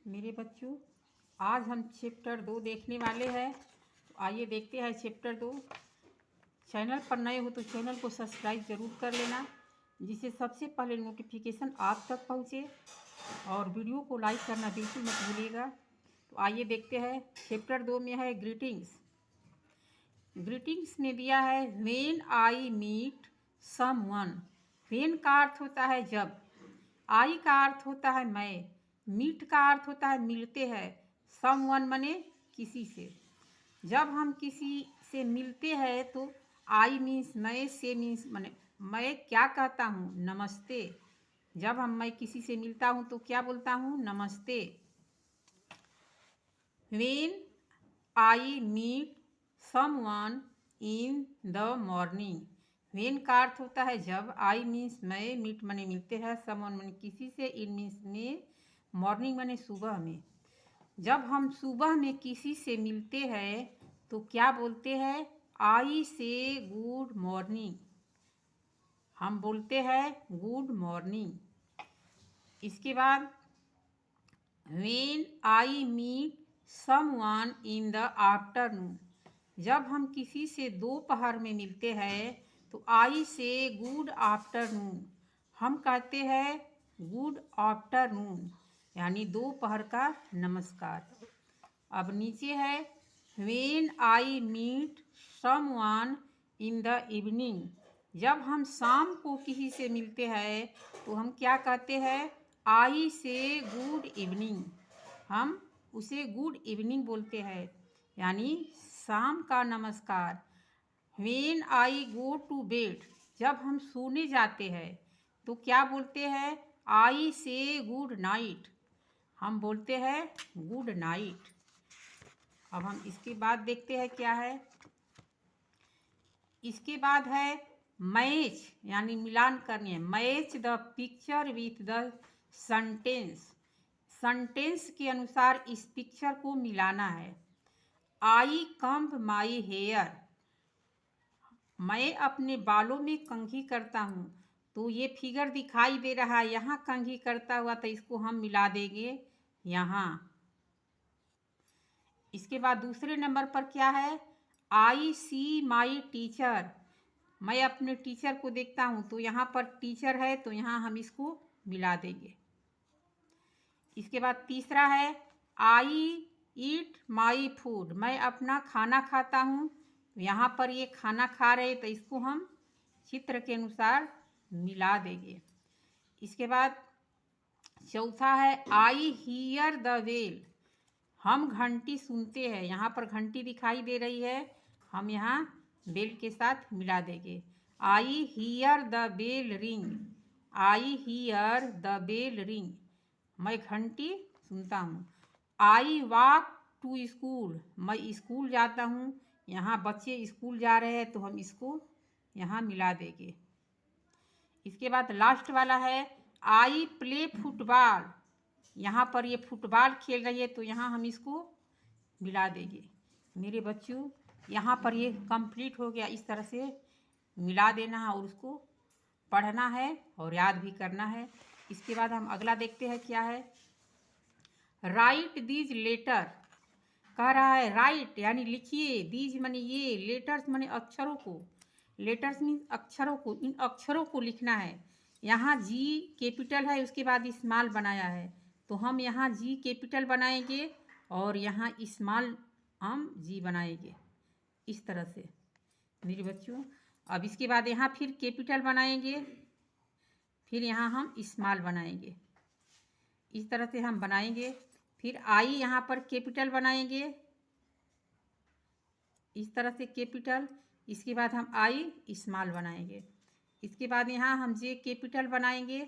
मेरे बच्चों, आज हम चैप्टर 2 देखने वाले हैं। तो आइए देखते हैं चैप्टर 2। चैनल पर नए हो तो चैनल को सब्सक्राइब ज़रूर कर लेना, जिससे सबसे पहले नोटिफिकेशन आप तक पहुँचे। और वीडियो को लाइक करना बिल्कुल मत भूलिएगा। तो आइए देखते हैं। चैप्टर 2 में है ग्रीटिंग्स। ग्रीटिंग्स में दिया है when I meet someone. When का अर्थ होता है जब, आई का अर्थ होता है मैं, मीट का अर्थ होता है मिलते हैं, समवन मने किसी से। जब हम किसी से मिलते हैं तो आई मीन्स मैं, से मीन्स मने मैं क्या कहता हूँ, नमस्ते। जब मैं किसी से मिलता हूँ तो क्या बोलता हूँ, नमस्ते। When I meet someone in the morning. When का अर्थ होता है जब, आई मीन्स मैं, मीट मने मिलते हैं, समवन मने किसी से, इन मीन्स में, मॉर्निंग मने सुबह में। जब हम सुबह में किसी से मिलते हैं तो क्या बोलते हैं, आई से गुड मॉर्निंग। हम बोलते हैं गुड मॉर्निंग। इसके बाद when I meet someone in the afternoon. जब हम किसी से दोपहर में मिलते हैं तो आई से गुड आफ्टरनून। हम कहते हैं गुड आफ्टरनून, यानी दोपहर का नमस्कार। अब नीचे है when I meet someone in the evening. जब हम शाम को किसी से मिलते हैं तो हम क्या कहते हैं, आई से गुड इवनिंग। हम उसे गुड इवनिंग बोलते हैं, यानी शाम का नमस्कार। When I go to bed. जब हम सोने जाते हैं तो क्या बोलते हैं, आई से गुड नाइट। हम बोलते हैं गुड नाइट। अब हम इसके बाद देखते हैं क्या है। इसके बाद है मैच, यानी मिलान करने। Match the picture with the sentence. Sentence के अनुसार इस पिक्चर को मिलाना है। आई कम्ब माई हेयर। मैं अपने बालों में कंघी करता हूँ। तो ये फिगर दिखाई दे रहा है यहाँ कंघी करता हुआ, तो इसको हम मिला देंगे यहाँ। इसके बाद दूसरे नंबर पर क्या है, आई सी माई टीचर। मैं अपने टीचर को देखता हूँ, तो यहाँ पर टीचर है तो यहाँ हम इसको मिला देंगे। इसके बाद तीसरा है आई ईट माई फूड। मैं अपना खाना खाता हूँ। यहाँ पर ये खाना खा रहे, तो इसको हम चित्र के अनुसार मिला देंगे। इसके बाद चौथा है आई हियर द बेल। हम घंटी सुनते हैं। यहाँ पर घंटी दिखाई दे रही है, हम यहाँ बेल के साथ मिला देंगे। I hear the bell ring. I hear the bell ring, मैं घंटी सुनता हूँ। I walk to school. मैं स्कूल जाता हूँ। यहाँ बच्चे स्कूल जा रहे हैं तो हम इसको यहाँ मिला देंगे। इसके बाद लास्ट वाला है आई प्ले फुटबॉल। यहाँ पर ये फुटबॉल खेल रही है तो यहाँ हम इसको मिला देंगे। मेरे बच्चों, यहाँ पर ये कंप्लीट हो गया। इस तरह से मिला देना है और उसको पढ़ना है और याद भी करना है। इसके बाद हम अगला देखते हैं क्या है। Write these letter. कह रहा है राइट यानी लिखिए, दीज माने ये, लेटर्स माने अक्षरों को। लेटर्स मीन्स अक्षरों को, इन अक्षरों को लिखना है। यहाँ जी कैपिटल है, उसके बाद स्मॉल बनाया है, तो हम यहाँ जी कैपिटल बनाएंगे और यहाँ स्मॉल हम जी बनाएंगे, इस तरह से मेरे बच्चों। अब इसके बाद यहाँ फिर कैपिटल बनाएंगे, फिर यहाँ हम स्मॉल बनाएंगे, इस तरह से हम बनाएंगे। फिर आई यहाँ पर कैपिटल बनाएंगे, इस तरह से कैपिटल। इसके बाद हम आई स्मॉल बनाएंगे। इसके बाद यहाँ हम जे कैपिटल बनाएंगे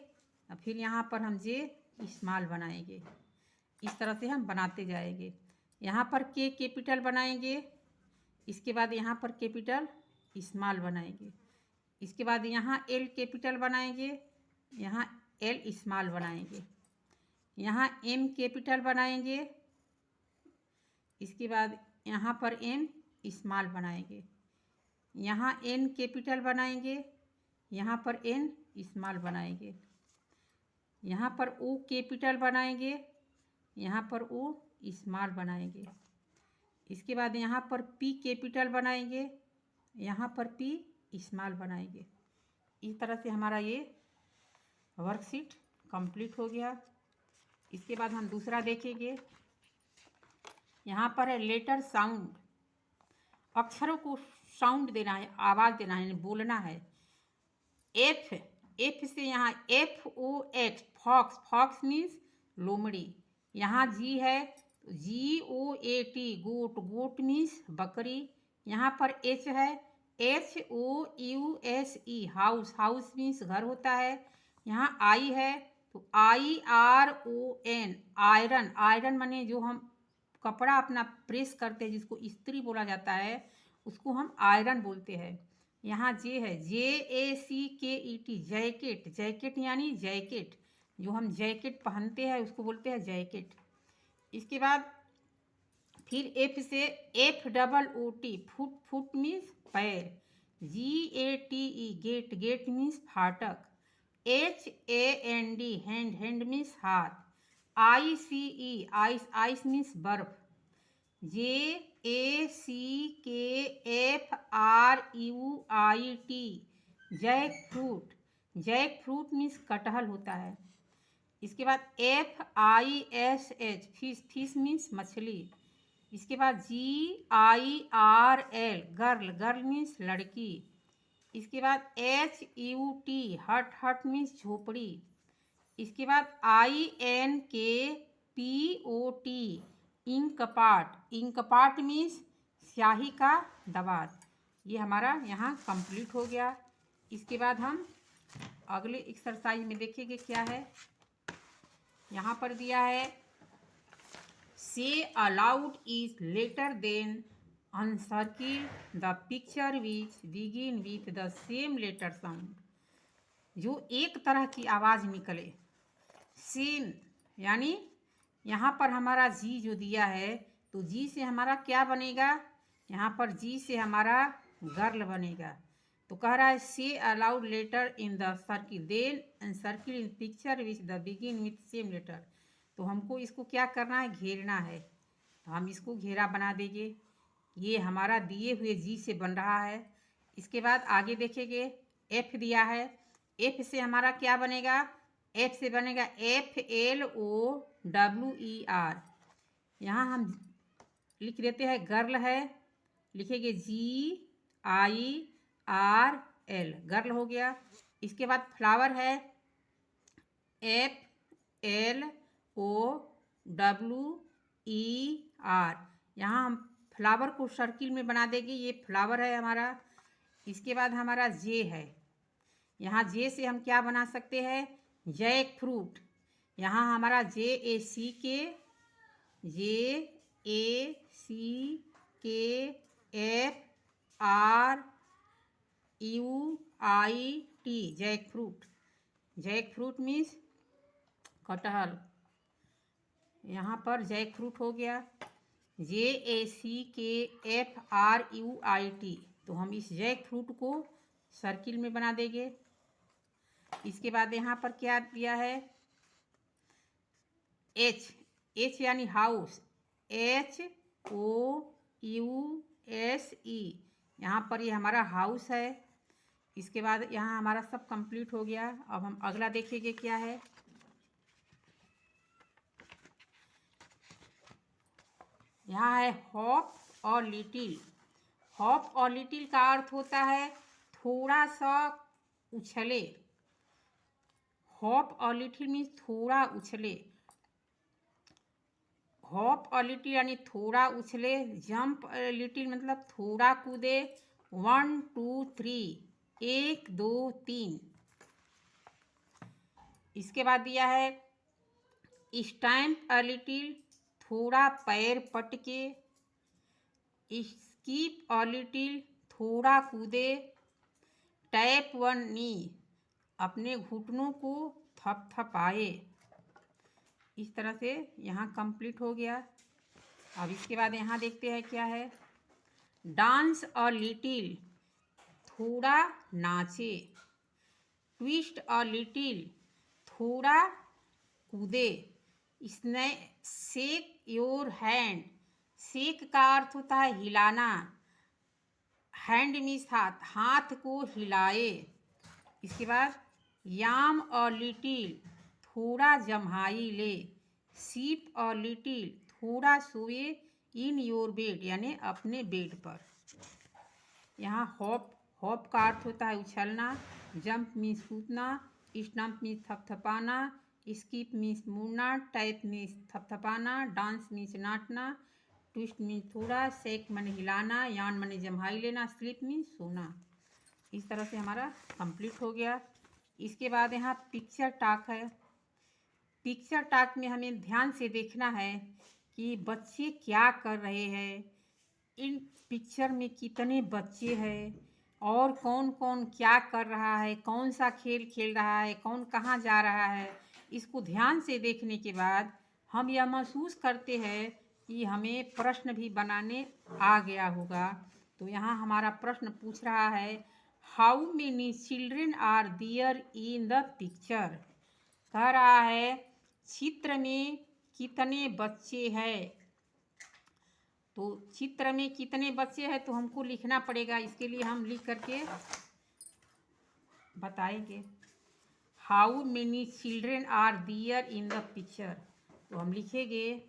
और फिर यहाँ पर हम जे स्मॉल बनाएंगे। इस तरह से हम बनाते जाएंगे। यहाँ पर के कैपिटल बनाएंगे, इसके बाद यहाँ पर कैपिटल स्मॉल बनाएंगे। इसके बाद यहाँ एल कैपिटल बनाएंगे, यहाँ एल स्मॉल बनाएंगे। यहाँ एम कैपिटल बनाएंगे, इसके बाद यहाँ पर एम स्मॉल बनाएंगे। यहाँ एन कैपिटल बनाएंगे, यहाँ पर एन स्मॉल बनाएंगे। यहाँ पर ओ कैपिटल बनाएंगे, यहाँ पर ओ स्मॉल बनाएंगे। इसके बाद यहाँ पर पी कैपिटल बनाएंगे, यहाँ पर पी स्मॉल बनाएंगे। इस तरह से हमारा ये वर्कशीट कंप्लीट हो गया। इसके बाद हम दूसरा देखेंगे। यहाँ पर है लेटर साउंड, अक्षरों को साउंड देना है, आवाज़ देना है, बोलना है। एफ, एफ से यहाँ FOX, फॉक्स, फॉक्स मीन्स लोमड़ी। यहाँ जी है GOAT, गोट, गोट मीन्स बकरी। यहाँ पर H है HOUSE, हाउस, हाउस मीन्स घर होता है। यहाँ I है तो IRON, आयरन, आयरन माने जो हम कपड़ा अपना प्रेस करते हैं, जिसको इस्त्री बोला जाता है, उसको हम आयरन बोलते हैं। यहाँ जे है JACKET, जैकेट, जैकेट यानी जैकेट, जो हम जैकेट पहनते हैं उसको बोलते हैं जैकेट। इसके बाद फिर एफ से FOOT, फुट, फुट मीन्स पैर। GATE, गेट, गेट मीन्स फाटक। HAND, हैंड, हैंड मीन्स हाथ। ICE, आइस, आइस मीन्स बर्फ। JACKFRUIT, jackfruit, jackfruit means कटहल होता है। इसके बाद FISH, फिश, फिश मीन्स मछली। इसके बाद GIRL, गर्ल, गर्ल मीन्स लड़की। इसके बाद HUT, हट, हट मीन्स झोपड़ी। इसके बाद INKPOT, इंकपाट, इंकपाट मीन्स स्याही का दवात। ये हमारा यहाँ कंप्लीट हो गया। इसके बाद हम अगले एक्सरसाइज में देखेंगे क्या है। यहाँ पर दिया है say aloud is letter then and circle the picture which begin with the same letter sound, जो एक तरह की आवाज़ निकले। सेम यानी यहाँ पर हमारा जी जो दिया है, तो जी से हमारा क्या बनेगा, यहाँ पर जी से हमारा गर्ल बनेगा। तो कह रहा है say aloud letter in the circle then and circle in picture which the begin with same letter. तो हमको इसको क्या करना है, घेरना है। तो हम इसको घेरा बना देंगे। ये हमारा दिए हुए जी से बन रहा है। इसके बाद आगे देखेंगे, एफ दिया है, एफ से हमारा क्या बनेगा, एफ से बनेगा FLOWER। यहाँ हम लिख देते हैं गर्ल है, लिखेंगे GIRL, गर्ल हो गया। इसके बाद फ्लावर है FLOWER, यहाँ हम फ्लावर को सर्किल में बना देंगे, ये फ्लावर है हमारा। इसके बाद हमारा जे है, यहाँ जे से हम क्या बना सकते हैं, जैक फ्रूट। यहाँ हमारा JACKFRUIT, jackfruit, jackfruit means कटहल। यहाँ पर जैक फ्रूट हो गया। JACKFRUIT, तो हम इस जैक फ्रूट को सर्किल में बना देंगे। इसके बाद यहाँ पर क्या दिया है, एच, एच यानी हाउस, HOUSE, यहाँ पर ये हमारा हाउस है। इसके बाद यहाँ हमारा सब कंप्लीट हो गया। अब हम अगला देखेंगे क्या है। यहाँ है हॉप और लिटिल। हॉप और लिटिल का अर्थ होता है थोड़ा सा उछले। हॉप और लिटिल मीन्स थोड़ा उछले। हॉप और लिटिल यानी थोड़ा उछले। जंप लिटिल मतलब थोड़ा कूदे। 1 2 3, 1 2 3। इसके बाद दिया है स्टैम्प अ लिटिल, थोड़ा पैर पटके। स्कीप अ लिटिल, थोड़ा कूदे। टैप वन नी, अपने घुटनों को थपथपाए। इस तरह से यहाँ कंप्लीट हो गया। अब इसके बाद यहाँ देखते हैं क्या है। डांस अ लिटिल, थोड़ा नाचे। ट्विस्ट अ लिटिल, थोड़ा कूदे। इसने शेक योर हैंड, शेक का अर्थ होता है हिलाना, हैंड मीन्स हाथ, हाथ को हिलाए। इसके बाद याम और लिटिल, थोड़ा जम्हाई ले, सीप और लिटिल, थोड़ा सोए, इन योर बेड यानी अपने बेड पर। यहाँ हॉप, हॉप का अर्थ होता है उछलना, जंप मीन्स कूदना, स्टम्प मीन्स थपथपाना, स्किप मीन्स मुड़ना, टैप मीन्स थपथपाना, डांस मीन्स नाचना, ट्विस्ट मीन्स थोड़ा, शेक माने हिलाना, यान माने जम्हाई लेना, स्लीप मीन्स सोना। इस तरह से हमारा कंप्लीट हो गया। इसके बाद यहाँ पिक्चर टॉक है। पिक्चर टॉक में हमें ध्यान से देखना है कि बच्चे क्या कर रहे हैं, इन पिक्चर में कितने बच्चे हैं और कौन कौन क्या कर रहा है, कौन सा खेल खेल रहा है, कौन कहाँ जा रहा है। इसको ध्यान से देखने के बाद हम यह महसूस करते हैं कि हमें प्रश्न भी बनाने आ गया होगा। तो यहाँ हमारा प्रश्न पूछ रहा है, how many children are there in the picture. कह रहा है चित्र में कितने बच्चे हैं। तो चित्र में कितने बच्चे हैं तो हमको लिखना पड़ेगा। इसके लिए हम लिख करके बताएंगे। How many children are there in the picture, तो हम लिखेंगे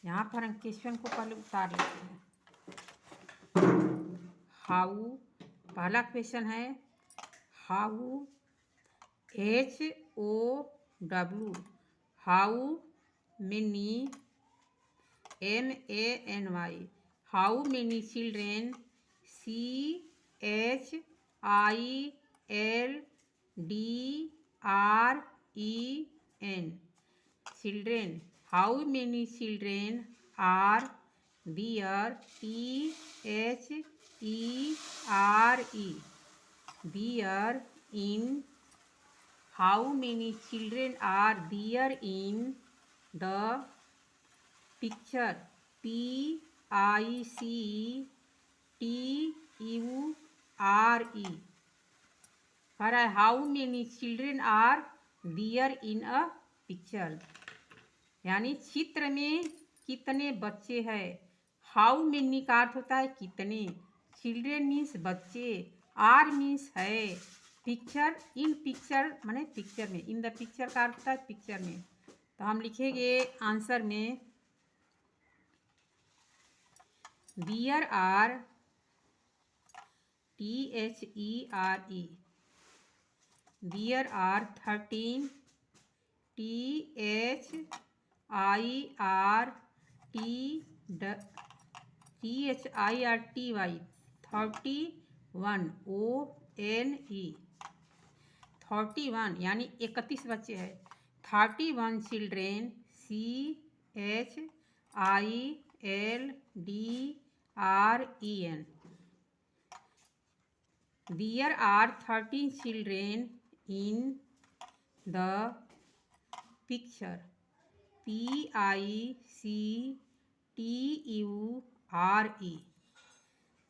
यहाँ पर हम क्वेश्चन को पहले उतार लेते हैं। हाउ, पहला क्वेश्चन है how, HOW, how many, MANY, how many children, CHILDREN, children. How many children are there, THERE, there in, how many children are there in the picture, PICTURE। कह रहा है how many children are there in a picture, यानी चित्र में कितने बच्चे हैं। How many का अर्थ होता है कितने, चिल्ड्रेन मीन्स बच्चे, आर मीन्स है, पिक्चर, इन पिक्चर माने पिक्चर में, इन द पिक्चर का अर्थ होता है पिक्चर में। तो हम लिखेंगे आंसर में there are, THERE, there are 13, THIRTY, 31, ONE, 31 यानी 31 बच्चे हैं। 31 children, CHILDREN, there are 13 children in the picture, PICTURE।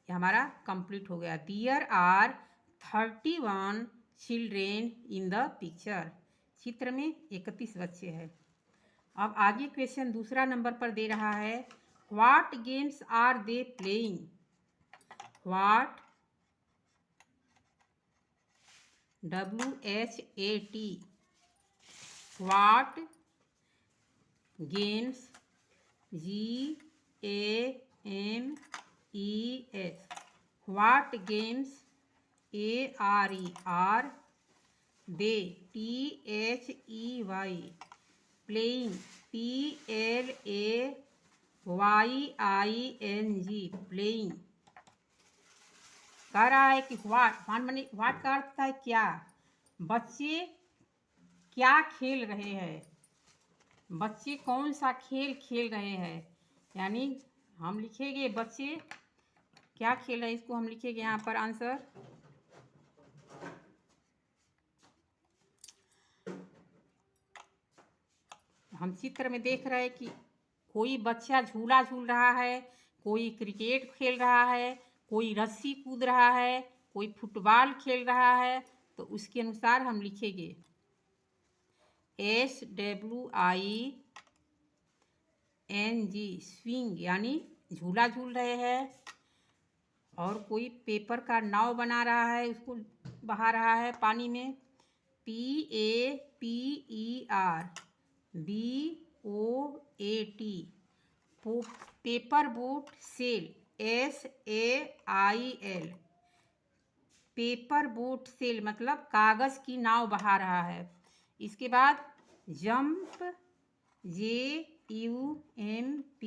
ये हमारा कंप्लीट हो गया। There are 31 children in the picture, चित्र में 31 बच्चे हैं। अब आगे क्वेश्चन दूसरा नंबर पर दे रहा है, what games are they playing. What, WHAT, what games, GAMES, what games, ARE, they, THEY, playing, PLAYING, playing. कह रहा है कि व्हाट माने, व्हाट का अर्थ है क्या, बच्चे क्या खेल रहे हैं, बच्चे कौन सा खेल खेल रहे हैं। यानी हम लिखेंगे बच्चे क्या खेल रहे हैं, इसको हम लिखेंगे यहाँ पर आंसर। हम चित्र में देख रहे हैं कि कोई बच्चा झूला झूल रहा है, कोई क्रिकेट खेल रहा है, कोई रस्सी कूद रहा है, कोई फुटबॉल खेल रहा है। तो तो उसके अनुसार हम लिखेंगे SWING, स्विंग यानी झूला झूल रहे हैं। और कोई पेपर का नाव बना रहा है, उसको बहा रहा है पानी में। PAPER BOAT, paper boat sail SAIL, paper boat sail मतलब कागज की नाव बहा रहा है। इसके बाद jump JUMP,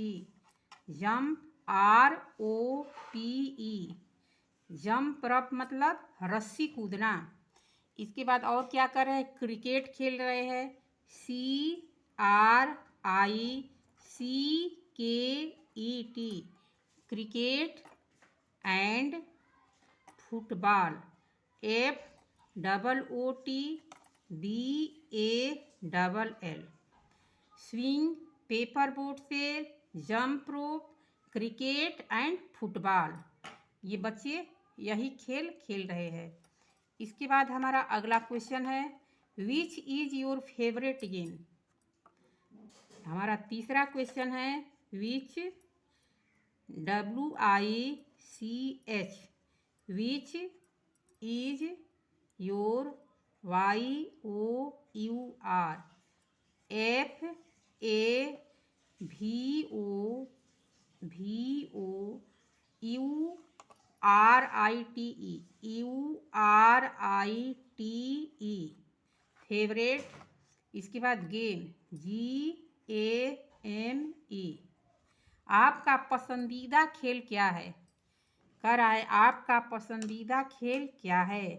jump ROPE, jump rope मतलब रस्सी कूदना। इसके बाद और क्या कर रहे हैं, क्रिकेट खेल रहे हैं। CRICKET, cricket and football. FOOTBALL, swing, paper boat sail, jump rope, cricket and football. ये बच्चे यही खेल खेल रहे हैं। इसके बाद हमारा अगला क्वेश्चन है, which is your favourite game. हमारा तीसरा क्वेश्चन है, विच WICH, which is your YOUR FAVOURITE, favourite. इसके बाद गेम GAME, आपका पसंदीदा खेल क्या है। कर रहा है आपका पसंदीदा खेल क्या है।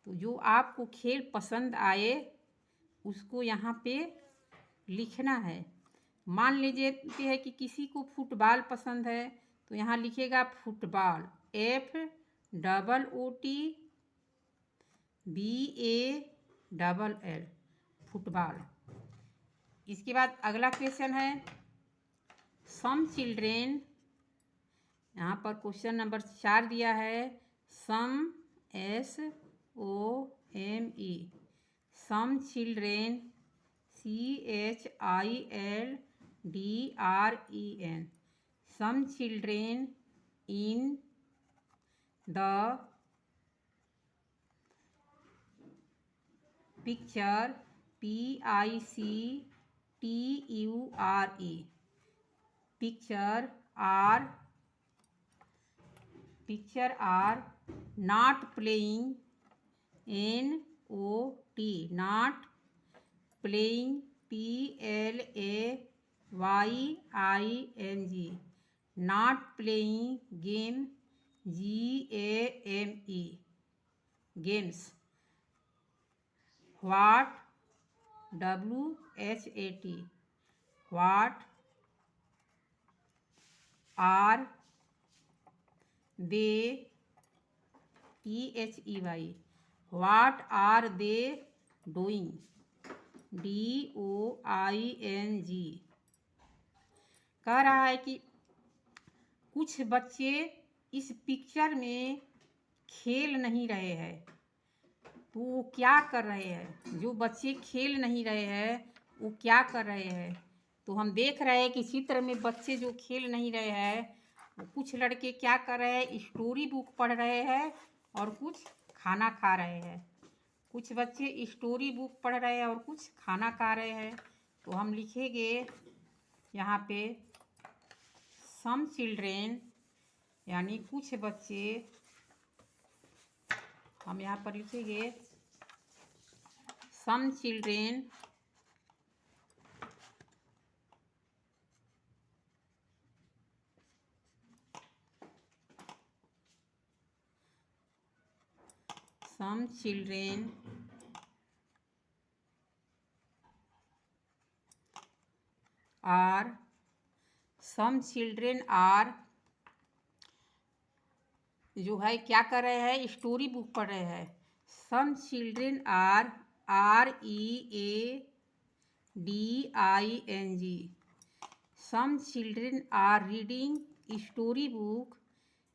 तो जो आपको खेल पसंद आए उसको यहाँ पे लिखना है। मान लीजिए कि किसी को फुटबॉल पसंद है तो यहाँ लिखेगा फुटबॉल FOOTBALL, फुटबॉल। इसके बाद अगला क्वेश्चन है, सम चिल्ड्रेन, यहाँ पर क्वेश्चन नंबर 4 दिया है, some SOME, some children CHILDREN, some children in the picture PICTURE, picture are not playing NOT, not playing PLAYING, not playing game GAME, games। what WHAT, what are they THEY, what are they doing DOING। कह रहा है कि कुछ बच्चे इस picture में खेल नहीं रहे हैं। तो वो क्या कर रहे हैं, जो बच्चे खेल नहीं रहे हैं वो क्या कर रहे हैं। तो हम देख रहे हैं कि चित्र में बच्चे जो खेल नहीं रहे हैं, कुछ लड़के क्या कर रहे हैं, स्टोरी बुक पढ़ रहे हैं और कुछ खाना खा रहे हैं। कुछ बच्चे स्टोरी बुक पढ़ रहे हैं और कुछ खाना खा रहे हैं। तो हम लिखेंगे यहाँ पे सम चिल्ड्रेन यानी कुछ बच्चे, हम यहाँ पर लिखेंगे सम चिल्ड्रेन आर जो है क्या कर रहे हैं, स्टोरी बुक पढ़ रहे हैं। Some children are READING, some children are reading story book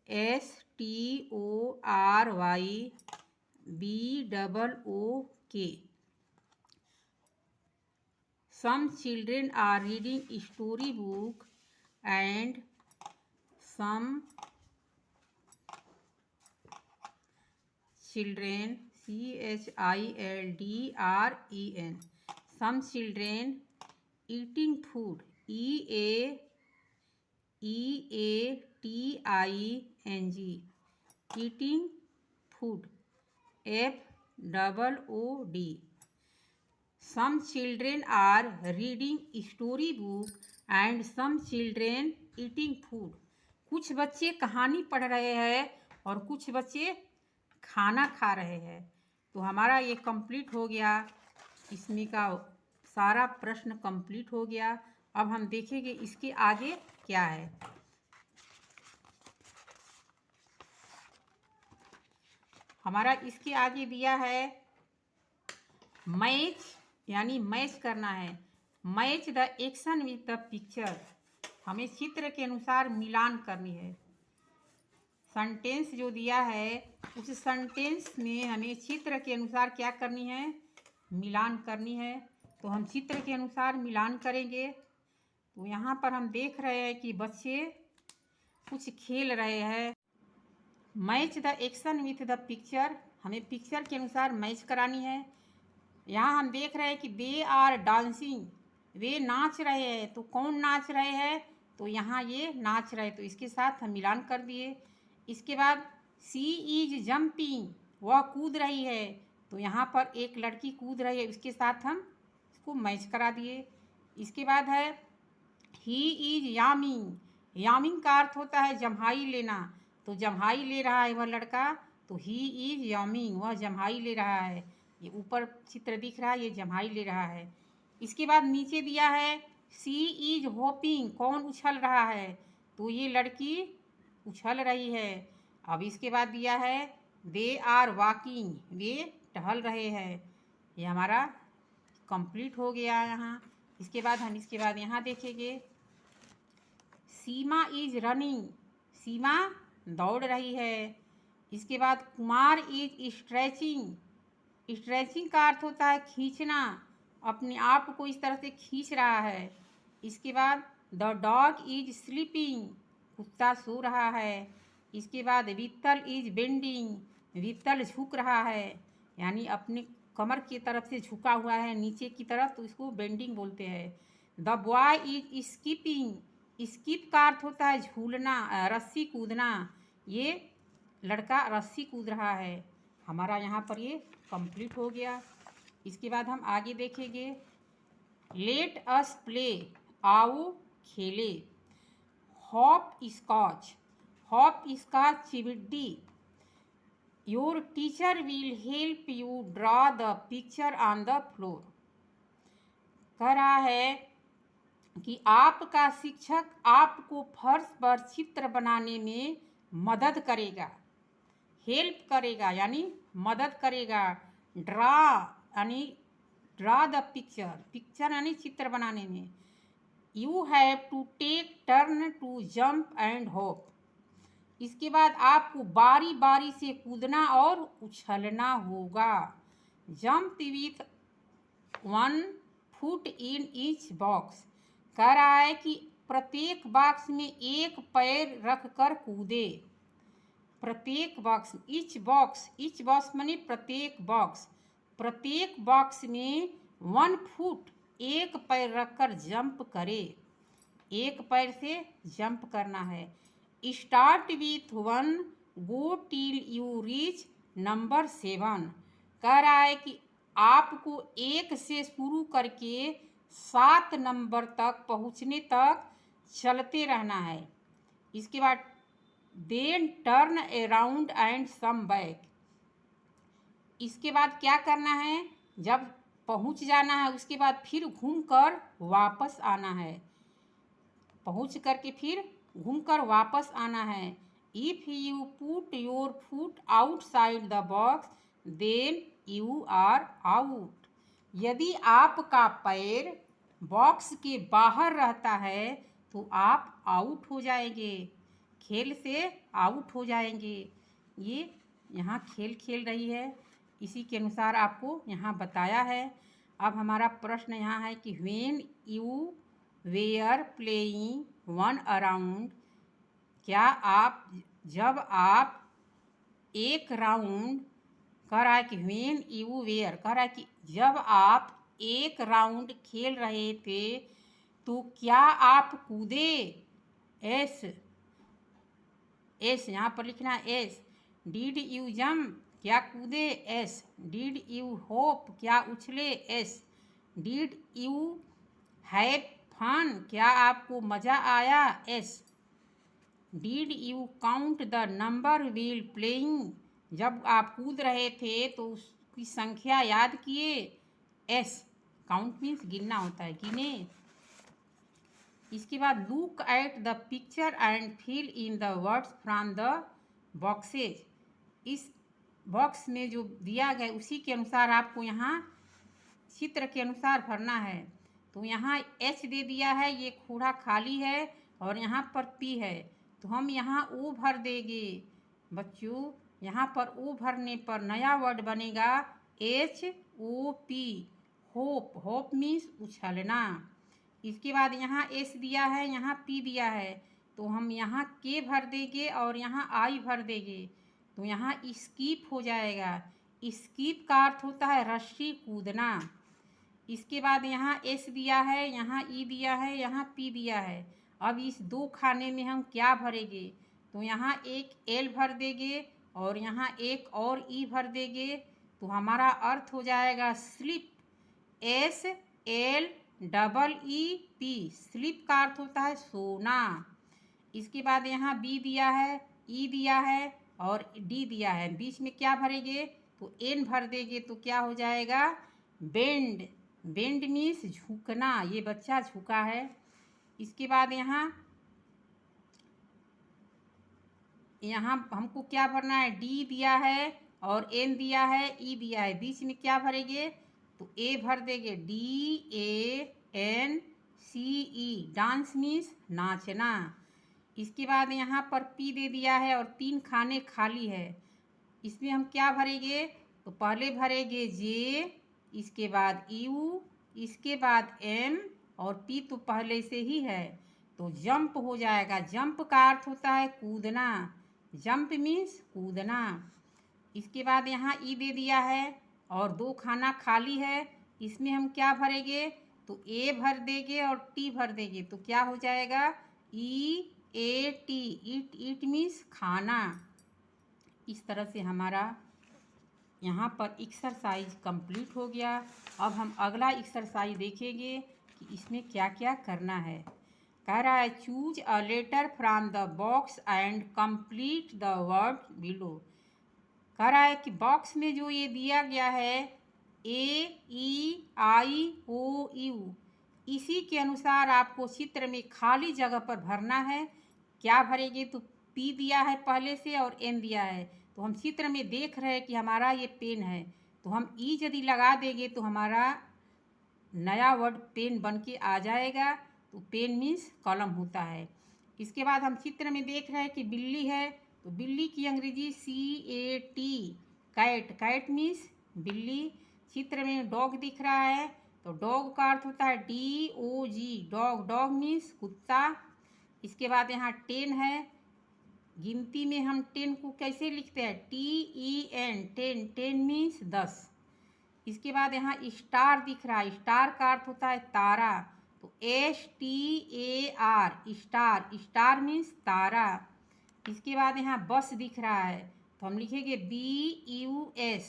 STORY BOOK. Some children are reading storybook and some children CHILDREN. Some children eating food EATING. Eating food FOOD. Some children are reading storybook and some children eating food. कुछ बच्चे कहानी पढ़ रहे हैं और कुछ बच्चे खाना खा रहे हैं। तो हमारा ये कंप्लीट हो गया, इसमें का सारा प्रश्न कंप्लीट हो गया। अब हम देखेंगे इसके आगे क्या है। हमारा इसके आगे दिया है मैच, यानी मैच करना है। Match the action with the picture. हमें चित्र के अनुसार मिलान करनी है। सेंटेंस जो दिया है उस सेंटेंस में हमें चित्र के अनुसार क्या करनी है, मिलान करनी है। तो हम चित्र के अनुसार मिलान करेंगे। तो यहाँ पर हम देख रहे हैं कि बच्चे कुछ खेल रहे हैं। Match the action with the picture, हमें पिक्चर के अनुसार मैच करानी है। यहाँ हम देख रहे हैं कि दे आर डांसिंग, वे नाच रहे हैं। तो कौन नाच रहे हैं, तो यहाँ ये नाच रहे, तो इसके साथ हम मिलान कर दिए। इसके बाद सी इज जंपिंग, वह कूद रही है। तो यहाँ पर एक लड़की कूद रही है, उसके साथ हम इसको मैच करा दिए। इसके बाद है ही इज यामिंग, यामिंग का अर्थ होता है जम्हाई लेना। तो जम्हाई ले रहा है वह लड़का, तो ही इज यामिंग, वह जम्हाई ले रहा है। ये ऊपर चित्र दिख रहा है, ये जम्हाई ले रहा है। इसके बाद नीचे दिया है सी इज होपिंग, कौन उछल रहा है, तो ये लड़की उछल रही है। अब इसके बाद दिया है दे आर वॉकिंग, वे टहल रहे हैं। ये हमारा कंप्लीट हो गया यहाँ। इसके बाद हम इसके बाद यहाँ देखेंगे सीमा इज रनिंग, सीमा दौड़ रही है। इसके बाद कुमार इज स्ट्रेचिंग, स्ट्रेचिंग का अर्थ होता है खींचना, अपने आप को इस तरह से खींच रहा है। इसके बाद द डॉग इज स्लीपिंग, कुत्ता सो रहा है। इसके बाद वित्तल इज बेंडिंग, वित्तल झुक रहा है, यानी अपने कमर की तरफ से झुका हुआ है नीचे की तरफ, तो इसको बेंडिंग बोलते हैं। The boy is skipping, skip का अर्थ होता है झूलना, रस्सी कूदना। ये लड़का रस्सी कूद रहा है। हमारा यहाँ पर ये कंप्लीट हो गया। इसके बाद हम आगे देखेंगे लेट अस प्ले, आओ खेले। हॉप स्कॉच, हॉप स्कॉच चिबिड्डी। Your teacher will help you draw the picture on the floor. कह रहा है कि आपका शिक्षक आपको फर्श पर चित्र बनाने में मदद करेगा। हेल्प करेगा यानी मदद करेगा। ड्रा यानी ड्रा द पिक्चर, पिक्चर यानी चित्र बनाने में। You have to take turn to jump and hop. इसके बाद आपको बारी बारी से कूदना और उछलना होगा। Jump with 1 foot in each box. कह रहा है कि प्रत्येक बॉक्स में एक पैर रख कर कूदे। प्रत्येक बॉक्स, ईच बॉक्स माने प्रत्येक बॉक्स, प्रत्येक बॉक्स में 1 फुट, एक पैर रखकर जंप करे। एक पैर से जंप करना है। Start with 1, go till you reach number 7। कह रहा है कि आपको 1 से शुरू करके 7 नंबर तक पहुँचने तक चलते रहना है। इसके बाद then turn around and some back. इसके बाद क्या करना है, जब पहुँच जाना है उसके बाद फिर घूमकर वापस आना है। पहुँच करके फिर घूमकर वापस आना है। If you put your foot outside the box then you are out. यदि आपका पैर बॉक्स के बाहर रहता है तो आप आउट हो जाएंगे, खेल से आउट हो जाएंगे। ये यहाँ खेल खेल रही है। इसी के अनुसार आपको यहाँ बताया है। अब हमारा प्रश्न यहाँ है कि when you were playing one around, क्या आप जब आप एक राउंड, कह रहा है कि व्हेन यू वेयर, कह रहा है कि जब आप एक राउंड खेल रहे थे तो क्या आप कूदे? एस, एस यहाँ पर लिखना है एस। डिड यू जम्प, क्या कूदे? एस। डिड यू होप, क्या उछले? Yes. Did you have fun, क्या आपको मज़ा आया? Yes. Did you count the number while playing, जब आप कूद रहे थे तो उसकी संख्या याद किए? एस। काउंट मीन्स गिनना होता है, गिने। इसके बाद look at the picture and fill in the words from the boxes, इस बॉक्स में जो दिया गया उसी के अनुसार आपको यहाँ चित्र के अनुसार भरना है। तो यहाँ एच दे दिया है, ये खूड़ा खाली है और यहाँ पर पी है, तो हम यहाँ ओ भर देंगे बच्चों। यहाँ पर ओ भरने पर नया वर्ड बनेगा H O P, hop. Hop means उछलना। इसके बाद यहाँ एस दिया है, यहाँ पी दिया है, तो हम यहाँ के भर देंगे और यहाँ आई भर देंगे, तो यहाँ स्कीप हो जाएगा। स्कीप का अर्थ होता है रस्सी कूदना। इसके बाद यहाँ एस दिया है, यहाँ ई दिया है, यहाँ पी दिया है। अब इस दो खाने में हम क्या भरेंगे? तो यहाँ एक एल भर देंगे और यहाँ एक और ई भर देंगे, तो हमारा अर्थ हो जाएगा slip. S L double E P, slip का अर्थ होता है सोना। इसके बाद यहाँ बी दिया है, ई दिया है और डी दिया है, बीच में क्या भरेंगे? तो एन भर देंगे, तो क्या हो जाएगा? बेंड। बेंड मीन्स झुकना, ये बच्चा झुका है। इसके बाद यहाँ हमको क्या भरना है? डी दिया है और एन दिया है, ई दिया है, बीच में क्या भरेंगे? तो ए भर देंगे, D A N C E, dance means नाचना। इसके बाद यहाँ पर पी दे दिया है और 3 खाने खाली है, इसमें हम क्या भरेंगे? तो पहले भरेंगे जे, इसके बाद यू, इसके बाद एम और पी तो पहले से ही है, तो जंप हो जाएगा। जंप का अर्थ होता है कूदना, जंप मीन्स कूदना। इसके बाद यहाँ ई दे दिया है और 2 खाना खाली है, इसमें हम क्या भरेंगे? तो ए भर देंगे और टी भर देंगे, तो क्या हो जाएगा? ई A T, eat. Eat means खाना। इस तरह से हमारा यहाँ पर एक्सरसाइज कंप्लीट हो गया। अब हम अगला एक्सरसाइज देखेंगे कि इसमें क्या क्या करना है। कह रहा है choose a letter from the box and complete the word below. कह रहा है कि बॉक्स में जो ये दिया गया है ए ई आई ओ यू, इसी के अनुसार आपको चित्र में खाली जगह पर भरना है। क्या भरेंगे? तो पी दिया है पहले से और एन दिया है, तो हम चित्र में देख रहे हैं कि हमारा ये पेन है, तो हम ई यदि लगा देंगे तो हमारा नया वर्ड पेन बन के आ जाएगा। तो पेन मीन्स कलम होता है। इसके बाद हम चित्र में देख रहे हैं कि बिल्ली है, तो बिल्ली की अंग्रेजी CAT, कैट। कैट मीन्स बिल्ली। चित्र में डॉग दिख रहा है, तो डॉग का अर्थ होता है DOG, डॉग। डॉग मीन्स कुत्ता। इसके बाद यहाँ 10 है, गिनती में हम 10 को कैसे लिखते हैं? TEN, 10। 10 मीन्स 10। इसके बाद यहाँ स्टार दिख रहा है, स्टार का अर्थ होता है तारा, तो STAR, स्टार। स्टार मीन्स तारा। इसके बाद यहाँ बस दिख रहा है, तो हम लिखेंगे BUS,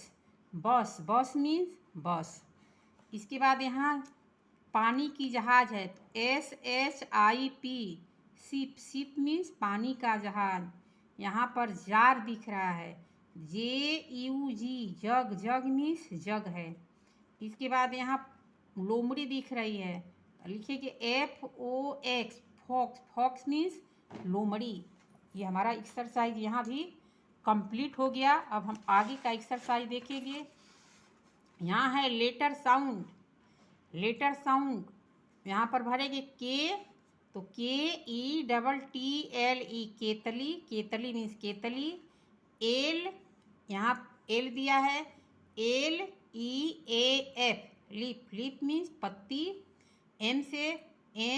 बस। बस मीन्स बस। इसके बाद यहाँ पानी की जहाज है, तो SHIP, शिप। शिप मीन्स पानी का जहाज। यहाँ पर जार दिख रहा है, JUG, जग। जग मीन्स जग है। इसके बाद यहाँ लोमड़ी दिख रही है, लिखिए FOX, फॉक्स। फॉक्स मीन्स लोमड़ी। ये हमारा एक्सरसाइज यहाँ भी कंप्लीट हो गया। अब हम आगे का एक्सरसाइज देखेंगे। यहाँ है लेटर साउंड। लेटर साउंड यहाँ पर भरेंगे के, तो KETTLE, केतली। केतली मीन्स केतली। एल, यहाँ एल दिया है, LEAF लीफ, लीफ मीन्स पत्ती। M से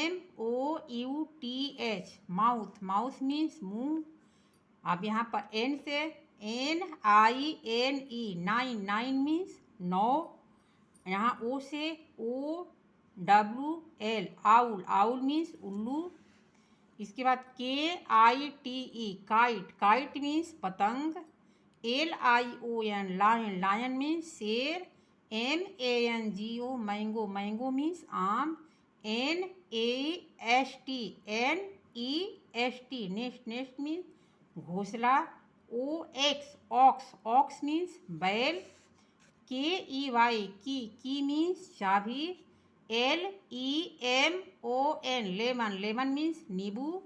MOUTH माउथ, माउथ मीन्स मुंह। अब यहाँ पर N से NINE नाइन, नाइन मीन्स 9। यहाँ O से OWL आउल, आउल मीन्स उल्लू। इसके बाद KITE काइट, काइट मीन्स पतंग। LION लायन, लायन मीन्स शेर। MANGO मैंगो, मैंगो मीन्स आम। NEST नेस्ट, नेस्ट मीन्स घोंसला। OX ऑक्स, ऑक्स मीन्स बैल। KEY की मीन्स चाबी। LEMON लेमन, लेमन मीन्स नींबू।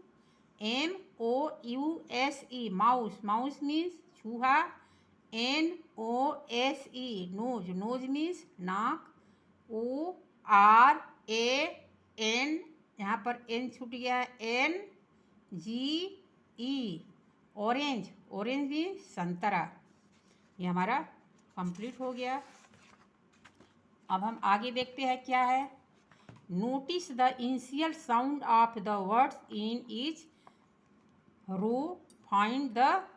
MOUSE माउस, माउस मीन्स चूहा। NOSE नोज, नोज मीन्स नाक। ORAN यहाँ पर N छूट गया है, NGE ऑरेंज, ऑरेंज मीन्स संतरा। ये हमारा कंप्लीट हो गया। अब हम आगे देखते हैं क्या है। Notice the initial sound of the words in each row, find the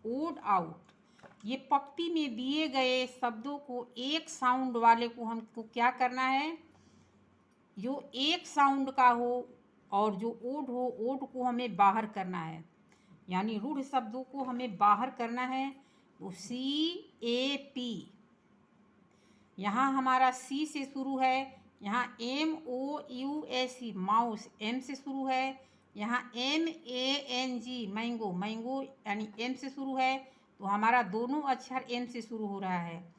odd out. ये पंक्ति में दिए गए शब्दों को एक साउंड वाले को हमको क्या करना है, जो एक साउंड का हो और जो ओड हो, ओड को हमें बाहर करना है। यानी रूढ़ शब्दों को हमें बाहर करना है। तो CAP यहाँ हमारा C से शुरू है। यहाँ MOUSE माउस, M से शुरू है। यहाँ MANG मैंगो, मैंगो यानी M से शुरू है। तो हमारा दोनों अक्षर M से शुरू हो रहा है,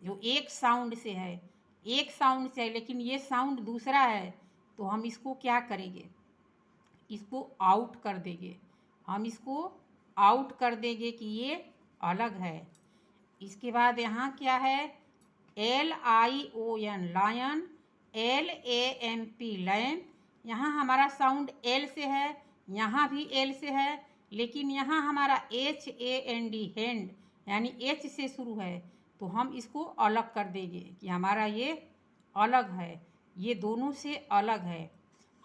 जो एक साउंड से है, एक साउंड से है। लेकिन ये साउंड दूसरा है, तो हम इसको क्या करेंगे, इसको आउट कर देंगे। हम इसको आउट कर देंगे कि ये अलग है। इसके बाद यहाँ क्या है, LION लायन। LAMP lamp. यहाँ हमारा साउंड L से है, यहाँ भी L से है। लेकिन यहाँ हमारा HAND हैंड यानी H से शुरू है, तो हम इसको अलग कर देंगे कि हमारा ये अलग है, ये दोनों से अलग है।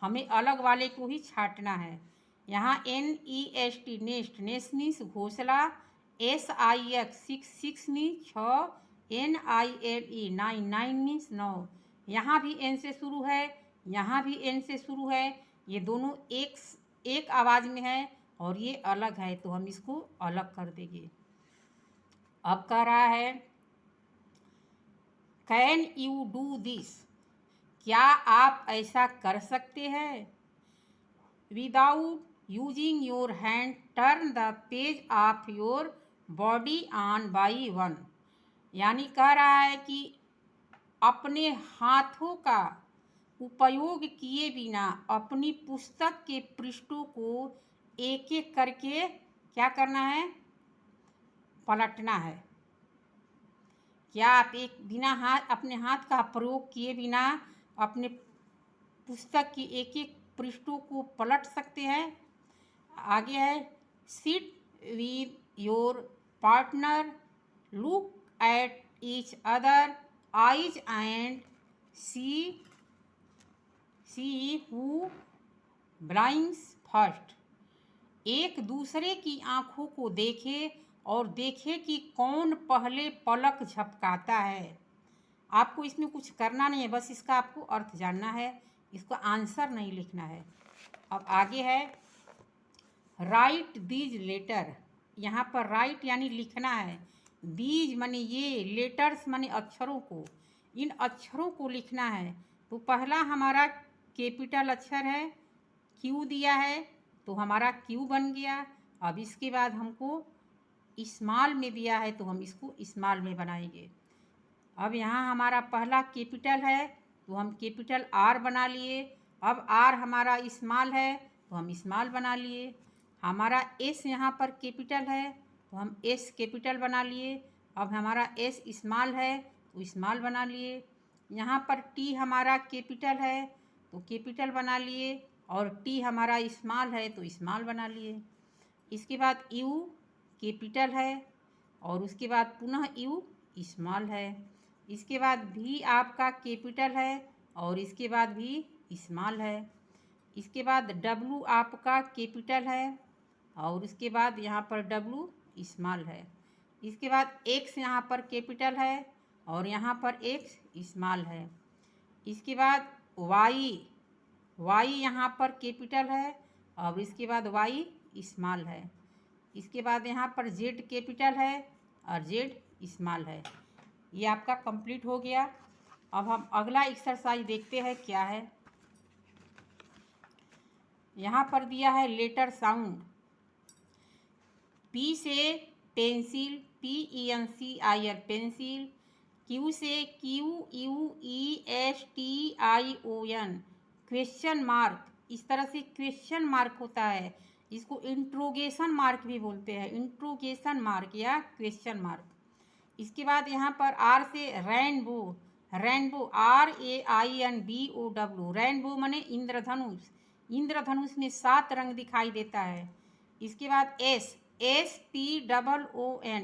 हमें अलग वाले को ही छांटना है। यहाँ NEST नेस्ट, नेस्ट मीन्स घोंसला। SIX six, six means 6। NINE nine, nine means 9। यहाँ भी N से शुरू है, यहाँ भी N से शुरू है। ये दोनों एक आवाज़ में है और ये अलग है, तो हम इसको अलग कर देंगे। अब कह रहा है कैन यू डू दिस, क्या आप ऐसा कर सकते हैं। Without using your hand turn the page of your body on by one. यानी कह रहा है कि अपने हाथों का उपयोग किए बिना अपनी पुस्तक के पृष्ठों को एक एक करके क्या करना है, पलटना है। क्या आप अपने हाथ का प्रयोग किए बिना अपने पुस्तक की एक एक पृष्ठों को पलट सकते हैं। आगे है sit with your partner, look at each other eyes and see who blinks first. एक दूसरे की आंखों को देखे और देखे कि कौन पहले पलक झपकाता है। आपको इसमें कुछ करना नहीं है, बस इसका आपको अर्थ जानना है, इसका आंसर नहीं लिखना है। अब आगे है राइट दीज लेटर। यहाँ पर राइट यानी लिखना है, दीज माने ये, लेटर्स माने अक्षरों को, इन अक्षरों को लिखना है। तो पहला हमारा कैपिटल अक्षर है, क्यू दिया है तो हमारा क्यू बन गया। अब इसके बाद हमको स्मॉल में दिया है, तो हम इसको स्मॉल में बनाएंगे। अब यहाँ हमारा पहला कैपिटल है, तो हम कैपिटल आर बना लिए। अब आर हमारा स्मॉल है, तो हम स्मॉल बना लिए। हमारा एस यहाँ पर कैपिटल है, तो हम एस कैपिटल बना लिए। अब हमारा एस स्मॉल है, तो स्मॉल बना लिए। यहाँ पर टी हमारा कैपिटल है, तो कैपिटल बना लिए। और टी हमारा स्मॉल है, तो स्मॉल बना लिए। इसके बाद यू कैपिटल है और उसके बाद पुनः यू स्मॉल है। इसके बाद भी आपका कैपिटल है और इसके बाद भी स्मॉल है। इसके बाद डब्लू आपका कैपिटल है और उसके बाद यहाँ पर डब्लू स्मॉल है। इसके बाद एक्स यहाँ पर कैपिटल है और यहाँ पर एक्स स्मॉल है। इसके बाद वाई यहाँ पर कैपिटल है और इसके बाद वाई स्मॉल है। इसके बाद यहाँ पर जेड कैपिटल है और जेड स्मॉल है। ये आपका कंप्लीट हो गया। अब हम अगला एक्सरसाइज देखते हैं क्या है। यहाँ पर दिया है लेटर साउंड। पी से पेंसिल, PENCIL पेंसिल। क्यू से QUESTION क्वेश्चन मार्क। इस तरह से क्वेश्चन मार्क होता है, इसको इंट्रोगेशन मार्क भी बोलते हैं, इंट्रोगेशन मार्क या क्वेश्चन मार्क। इसके बाद यहाँ पर आर से रेनबो, RAINBOW रेनबो माने इंद्रधनुष। इंद्रधनुष में 7 रंग दिखाई देता है। इसके बाद SPOON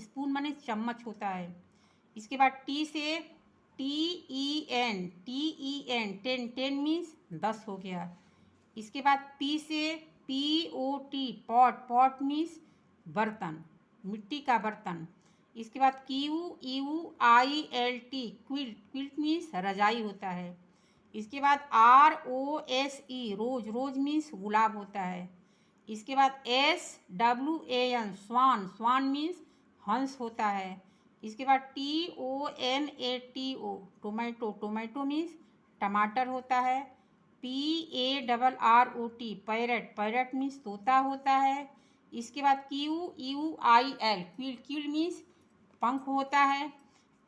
स्पून माने चम्मच होता है। इसके बाद टी से TEN टेन मीन्स 10 हो गया। इसके बाद पी से पॉट मीन्स बर्तन, मिट्टी का बर्तन। इसके बाद QUILT क्विल्ट मीन्स रजाई होता है। इसके बाद ROSE रोज मीन्स गुलाब होता है। इसके बाद SWAN स्वान मीन्स हंस होता है। इसके बाद TOMATO टोमेटो मीन्स टमाटर होता है। PARROT पैरट मीन्स तोता होता है। इसके बाद QUIL क्विल मीन्स पंख होता है।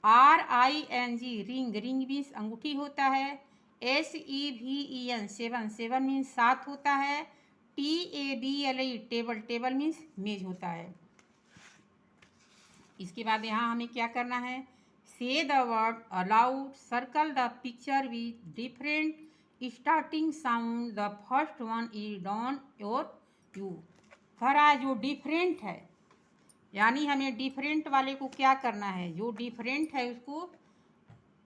RING रिंग मीन्स अंगूठी होता है। SEVEN सेवन मीन्स 7 होता है। TABLE टेबल मीन्स मेज होता है। इसके बाद यहाँ हमें क्या करना है, say the word aloud, circle the picture with different starting sound, the first one is done your you. कह रहा है जो डिफरेंट है, यानी हमें डिफरेंट वाले को क्या करना है, जो डिफरेंट है उसको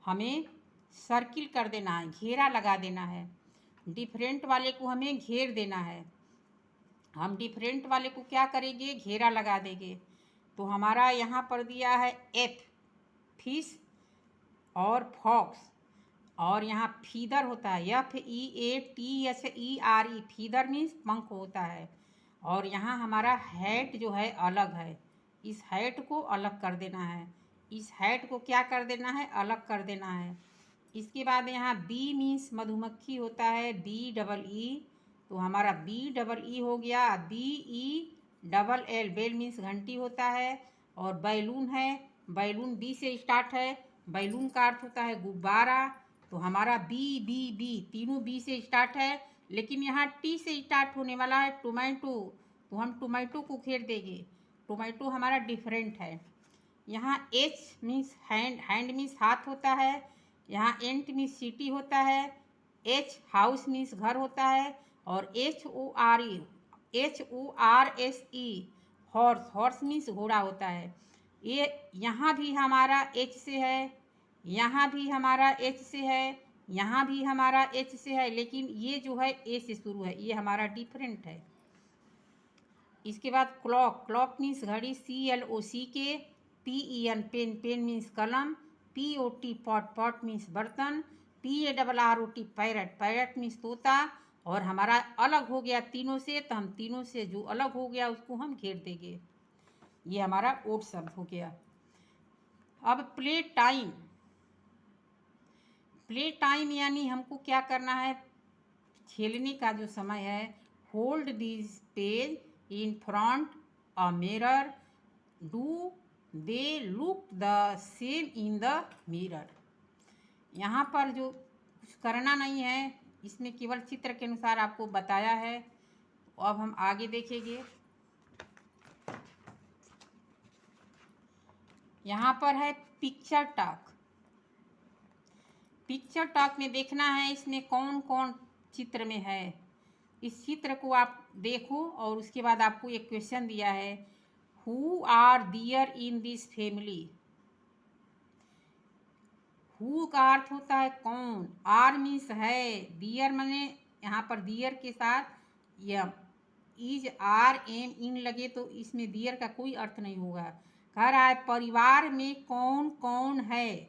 हमें सर्किल कर देना है, घेरा लगा देना है। डिफरेंट वाले को हमें घेर देना है। हम डिफरेंट वाले को क्या करेंगे, घेरा लगा देंगे। तो हमारा यहाँ पर दिया है एथ फिश और फॉक्स, और यहाँ फीदर होता है FEATHERE फीदर मीन्स पंख होता है। और यहाँ हमारा हैट जो है अलग है, इस हैट को अलग कर देना है, इस हैट को क्या कर देना है, अलग कर देना है। इसके बाद यहाँ बी मीन्स मधुमक्खी होता है, BEE तो हमारा BEE हो गया। BELL बेल मीन्स घंटी होता है। और बैलून है, बैलून बी से स्टार्ट है, बैलून का अर्थ होता है गुब्बारा। तो हमारा बी तीनों बी से स्टार्ट है, लेकिन यहाँ टी से स्टार्ट होने वाला है टोमेटो, तो हम टोमेटो को घेर देंगे। टोमेटो हमारा डिफरेंट है। यहाँ एच मीन्स हैंड मीन्स हाथ होता है। यहाँ एंट मीन्स सिटी होता है। एच हाउस मीन्स घर होता है। और HORSE हॉर्स मीन्स घोड़ा होता है। ये यहाँ भी हमारा एच से है, यहाँ भी हमारा एच से है, यहाँ भी हमारा एच से है, लेकिन ये जो है ए से शुरू है, ये हमारा डिफरेंट है। इसके बाद क्लॉक मीन्स घड़ी, CLOCK। PEN पेन मीन्स कलम। POT पॉट मीन्स बर्तन। PARROT पैरट मीन्स तोता। और हमारा अलग हो गया तीनों से, तो हम तीनों से जो अलग हो गया उसको हम घेर देंगे। ये हमारा ओट शब्द हो गया। अब प्ले टाइम यानी हमको क्या करना है, खेलने का जो समय है। Hold this page in front a mirror, do they look the same in the mirror. यहाँ पर जो कुछ करना नहीं है, इसमें केवल चित्र के अनुसार आपको बताया है। अब हम आगे देखेंगे। यहाँ पर है पिक्चर टॉक में देखना है इसमें कौन कौन चित्र में है। इस चित्र को आप देखो और उसके बाद आपको एक क्वेश्चन दिया है, who are there in this family. Who का अर्थ होता है कौन, आर मीन्स है, दियर माने यहाँ पर दियर के साथ यम, इज आर एम इन लगे तो इसमें दियर का कोई अर्थ नहीं होगा। कह रहा है परिवार में कौन कौन है,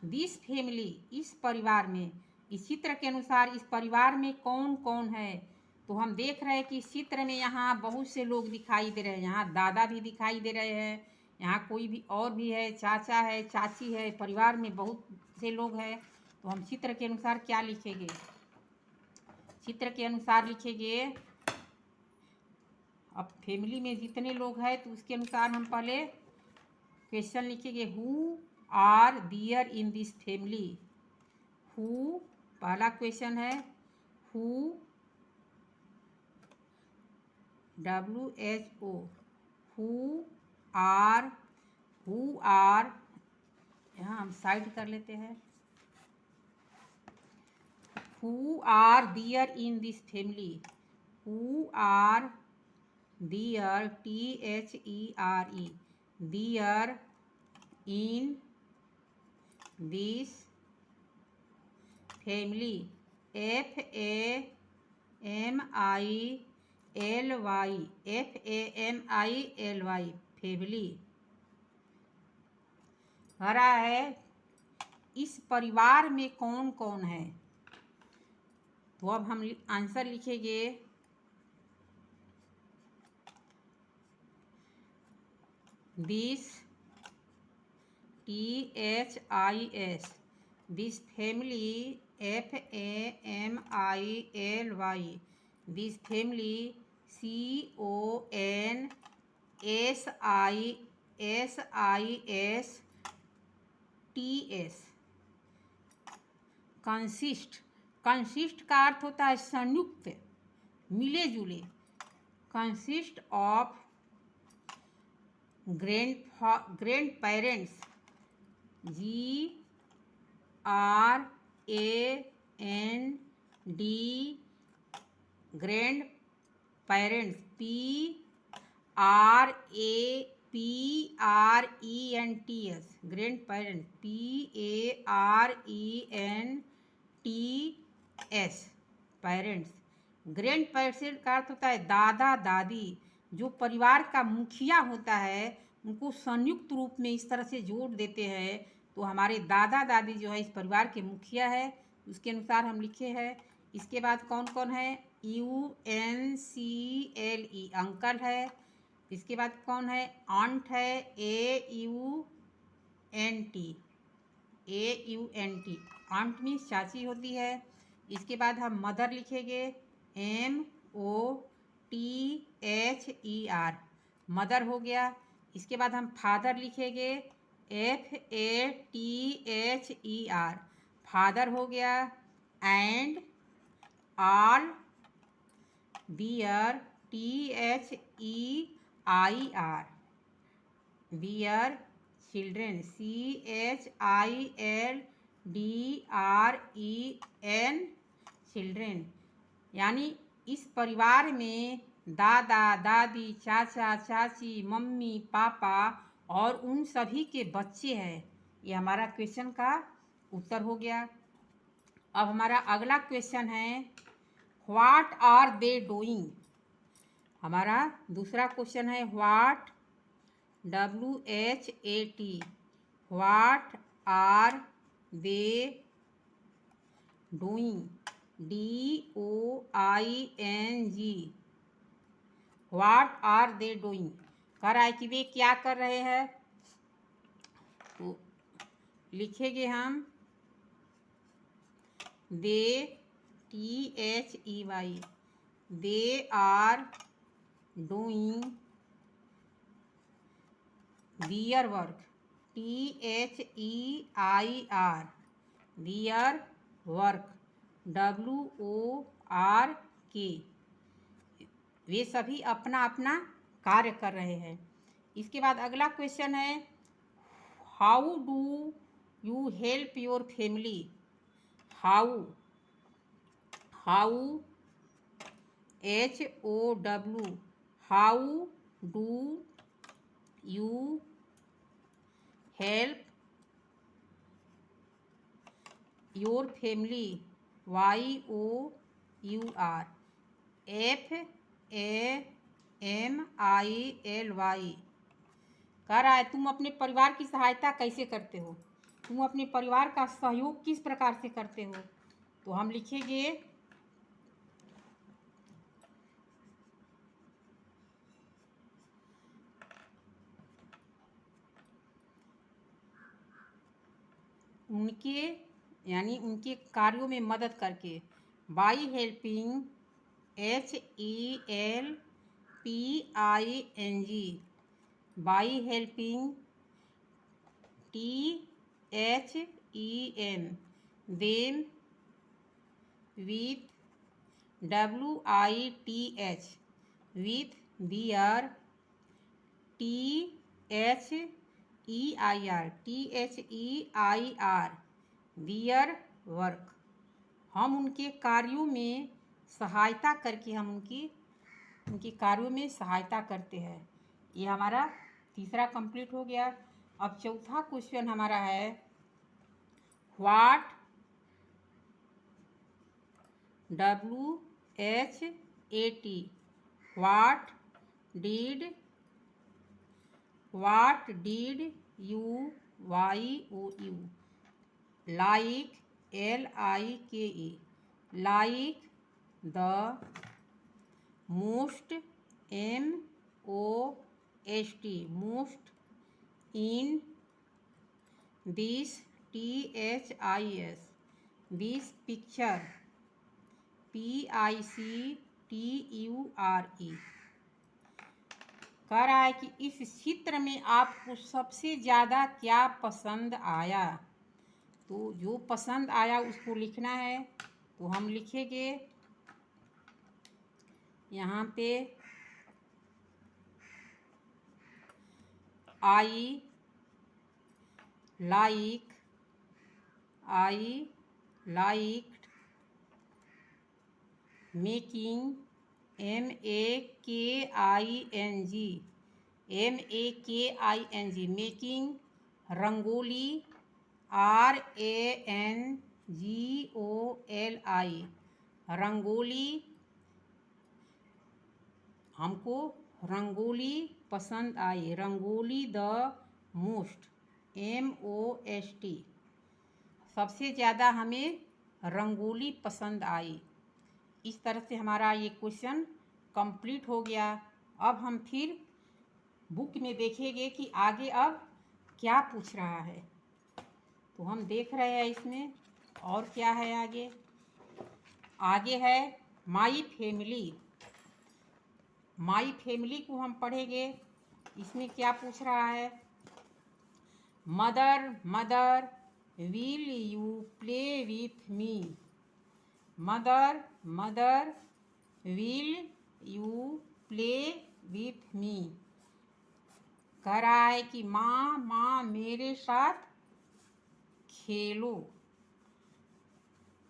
दिस फैमिली, इस परिवार में, इस चित्र के अनुसार इस परिवार में कौन कौन है। तो हम देख रहे हैं कि इस चित्र में यहाँ बहुत से लोग दिखाई दे रहे हैं, यहाँ दादा भी दिखाई दे रहे हैं, यहाँ कोई भी और भी है, चाचा है, चाची है, परिवार में बहुत से लोग हैं। तो हम चित्र के अनुसार क्या लिखेंगे, चित्र के अनुसार लिखेंगे, अब फैमिली में जितने लोग हैं तो उसके अनुसार हम पहले क्वेश्चन लिखेंगे, who are there in this family. Who पहला क्वेश्चन है, हु WHO, हु आर, यहाँ हम साइड कर लेते हैं, who are there in this family, who are there, THERE, there in this family, FAMILY, family. हरा है इस परिवार में कौन कौन है। तो अब हम आंसर लिखेंगे, this THIS, this family, FAMILY, this family, CONSISTS, consist का अर्थ होता है संयुक्त, मिले जुले, consist of grand parents, GRAND, grand parents, PARENTS, grand parents, PARENTS, parents. Grand parents का अर्थ होता है दादा दादी, जो परिवार का मुखिया होता है उनको संयुक्त रूप में इस तरह से जोड़ देते हैं। तो हमारे दादा दादी जो है इस परिवार के मुखिया है, उसके अनुसार हम लिखे हैं। इसके बाद कौन कौन है, UNCLE, अंकल है। इसके बाद कौन है, आंट है, AUNT, आंट मीन्स चाची होती है। इसके बाद हम मदर लिखेंगे, MOTHER, मदर हो गया। इसके बाद हम फादर लिखेंगे, FATHER, फादर हो गया। And all their, THEIR, their children, CHILDREN, children. यानी इस परिवार में दादा दादी, चाचा चाची, मम्मी पापा और उन सभी के बच्चे हैं। ये हमारा क्वेश्चन का उत्तर हो गया। अब हमारा अगला क्वेश्चन है, व्हाट आर दे डूइंग। हमारा दूसरा क्वेश्चन है, WHAT, what are they doing, DOING, what are they doing. कह रहा है कि वे क्या कर रहे हैं। तो लिखेंगे हम, they, THEY, they are doing their work, THEIR, their work, WORK, वे सभी अपना अपना कार्य कर रहे हैं। इसके बाद अगला क्वेश्चन है, how do you help your family. How HOW, how do you help your family, YOUR, FAMILY। कह रहा है तुम अपने परिवार की सहायता कैसे करते हो, तुम अपने परिवार का सहयोग किस प्रकार से करते हो। तो हम लिखेंगे उनके, यानी उनके कार्यों में मदद करके, by helping, HELPING, by helping, THEN, them, with, WITH, with their, THEIR, their work। हम उनके कार्यों में सहायता करके हम उनके कार्यों में सहायता करते हैं। ये हमारा तीसरा कंप्लीट हो गया। अब चौथा क्वेश्चन हमारा है what, WHAT, what did you, YOU, like, LIKE, like the most, MOST, most in this, THIS, this picture, PICTURE। कह रहा है कि इस चित्र में आपको सबसे ज़्यादा क्या पसंद आया। तो जो पसंद आया उसको लिखना है। तो हम लिखेंगे यहाँ पे I liked making, MAKING, making rangoli, RANGOLI, rangoli. हमको रंगोली पसंद आई, रंगोली द मोस्ट, MOST, सबसे ज़्यादा हमें रंगोली पसंद आई। इस तरह से हमारा ये क्वेश्चन कंप्लीट हो गया। अब हम फिर बुक में देखेंगे कि आगे अब क्या पूछ रहा है। तो हम देख रहे हैं इसमें और क्या है आगे। आगे है माई फैमिली। माई फैमिली को हम पढ़ेंगे। इसमें क्या पूछ रहा है, mother will you play with me, mother will you play with me. कह रहा है कि माँ मेरे साथ खेलो।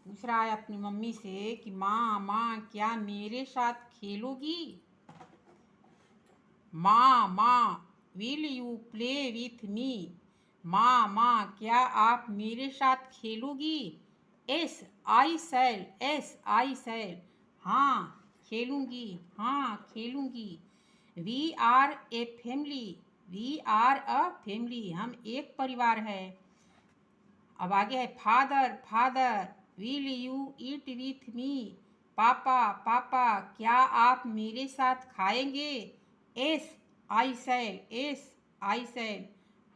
पूछ रहा है अपनी मम्मी से कि माँ क्या मेरे साथ खेलोगी। माँ will you play with me, माँ क्या आप मेरे साथ खेलोगी। एस आई सैल, हाँ खेलूंगी। वी आर अ फैमिली, हम एक परिवार है। अब आगे है father will you eat with me, पापा क्या आप मेरे साथ खाएंगे। एस आई सैल,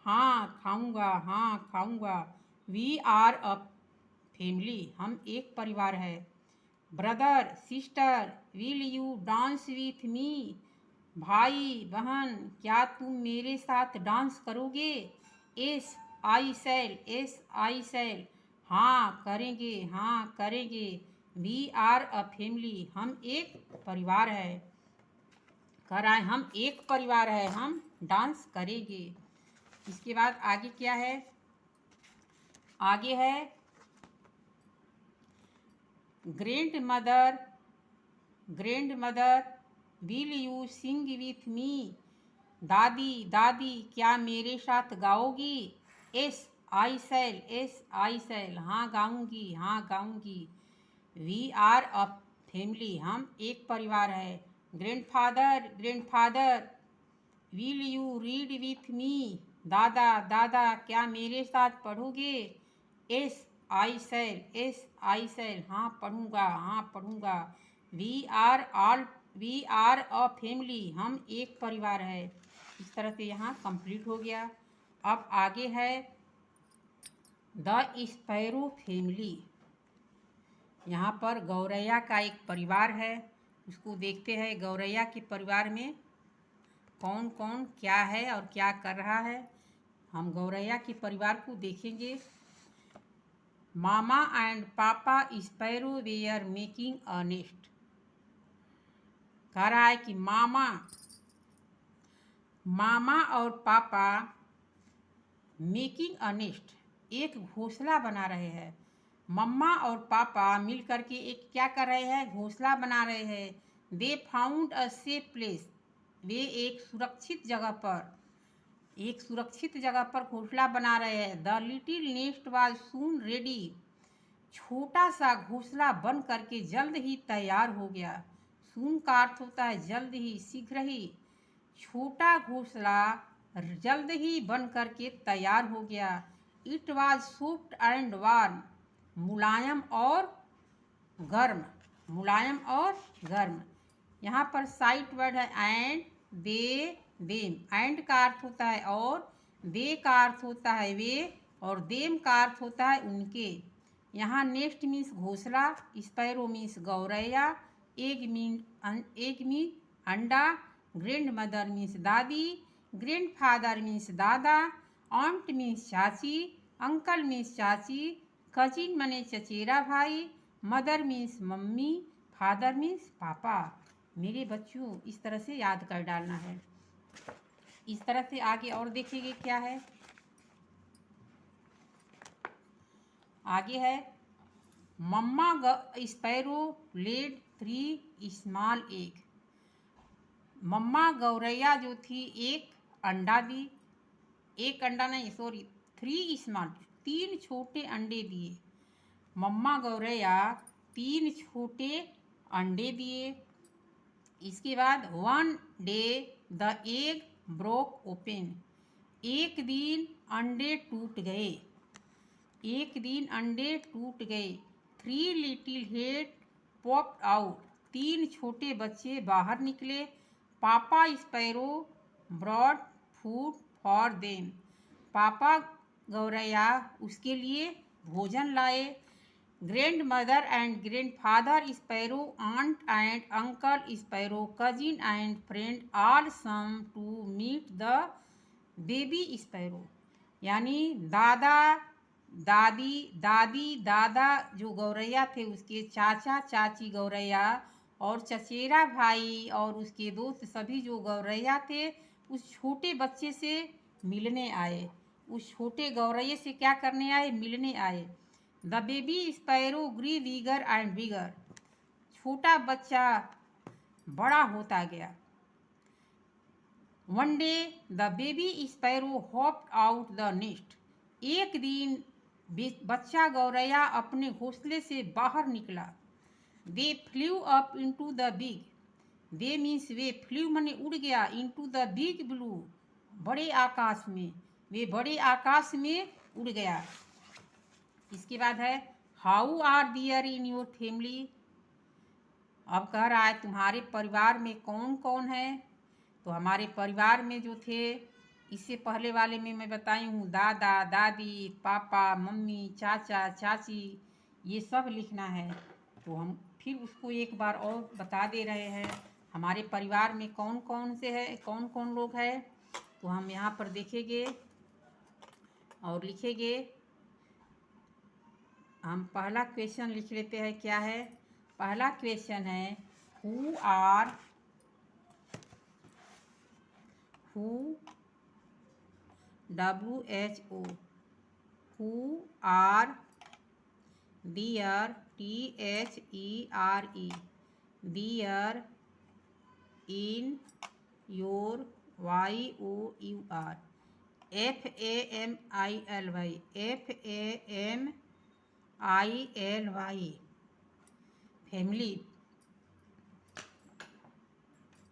हाँ खाऊंगा। वी आर अ फैमिली, हम एक परिवार है। Brother sister will you dance with me, भाई बहन क्या तुम मेरे साथ डांस करोगे। एस आई सैल, हाँ करेंगे। वी आर अ फैमिली, हम एक परिवार है। कह रहा है हम एक परिवार है, हम डांस करेंगे। इसके बाद आगे क्या है, आगे है grandmother will you sing with me, दादी क्या मेरे साथ गाओगी। Yes I shall, yes I shall, हाँ गाऊंगी, हाँ गाऊंगी। वी आर अ फैमिली, हम एक परिवार है। Grandfather, grandfather, will you read with me, दादा, दादा, क्या मेरे साथ पढ़ोगे? Yes I shall, yes I shall, हाँ पढ़ूंगा, हाँ पढ़ूंगा। वी आर अ फैमिली, हम एक परिवार है। इस तरह से यहाँ कंप्लीट हो गया। अब आगे है द स्पैरो फैमिली। यहाँ पर गौरैया का एक परिवार है, उसको देखते हैं गौरैया के परिवार में कौन कौन क्या है और क्या कर रहा है। हम गौरैया के परिवार को देखेंगे। Mama and papa sparrow were making a nest. कह रहा है कि मामा और पापा मेकिंग अ नेस्ट, एक घोंसला बना रहे हैं। मम्मा और पापा मिल करके एक क्या कर रहे हैं? घोंसला बना रहे हैं। They found a safe place, वे एक सुरक्षित जगह पर घोंसला बना रहे हैं। The little nest was soon ready, छोटा सा घोंसला बन करके जल्द ही तैयार हो गया। सून का अर्थ होता है जल्द ही, शीघ्र ही। छोटा घोंसला जल्द ही बन करके तैयार हो गया। It was soft and warm, मुलायम और गर्म, मुलायम और गर्म। यहाँ पर साइट वर्ड है एंड, दे, देम। एंड का अर्थ होता है और, दे का अर्थ होता है वे, और देम का अर्थ होता है उनके। यहाँ नेस्ट मीन्स घोंसला, स्पैरो मीन्स गौरैया, एग मीन अंडा, ग्रैंड मदर मीन्स दादी, ग्रैंड फादर मीन्स दादा, ऑन्ट मीन्स चाची, अंकल मीन्स चाची, कजिन मने चचेरा भाई, mother means mummy, father means पापा। मेरे बच्चों, इस तरह से याद कर डालना है। इस तरह से आगे और देखेंगे क्या है। आगे है मम्मा स्पैरो लेड 3 स्मॉल एग। मम्मा गौरैया जो थी एक अंडा दी, एक अंडा नहीं सॉरी 3 स्मॉल, 3 छोटे अंडे दिए। मम्मा गौरैया 3 छोटे अंडे दिए। इसके बाद one day the egg broke open, एक दिन अंडे टूट गए, एक दिन अंडे टूट गए। 3 लिटिल हेड पॉप्ड आउट, 3 छोटे बच्चे बाहर निकले। Papa sparrow brought food for them, पापा गौरैया उसके लिए भोजन लाए। Grandmother and grandfather sparrow, aunt and uncle sparrow, cousin and friend all some to meet the baby sparrow. यानी दादा दादी, दादी दादा जो गौरैया थे उसके चाचा चाची गौरैया, और चचेरा भाई और उसके दोस्त सभी जो गौरैया थे उस छोटे बच्चे से मिलने आए। उस छोटे गौरैया से क्या करने आए? मिलने आए। The baby sparrow grew bigger and bigger, छोटा बच्चा बड़ा होता गया। One day the baby sparrow hopped out the nest, एक दिन बच्चा गौरैया अपने घोंसले से बाहर निकला। They flew up into the big, they means वे, फ्ल्यू मने उड़ गया, इनटू द बिग ब्लू, बड़े आकाश में, वे बड़े आकाश में उड़ गया। इसके बाद है how are there in your family. अब कह रहा है तुम्हारे परिवार में कौन कौन है। तो हमारे परिवार में जो थे, इससे पहले वाले में मैं बताई हूँ, दादा दादी, पापा मम्मी, चाचा चाची, ये सब लिखना है। तो हम फिर उसको एक बार और बता दे रहे हैं हमारे परिवार में कौन कौन से है, कौन कौन लोग हैं। तो हम यहाँ पर देखेंगे और लिखेंगे। हम पहला क्वेश्चन लिख लेते हैं, क्या है पहला क्वेश्चन है who WHO, who are there, THERE, there in your, YOUR, FAMILY, FAMILY, family.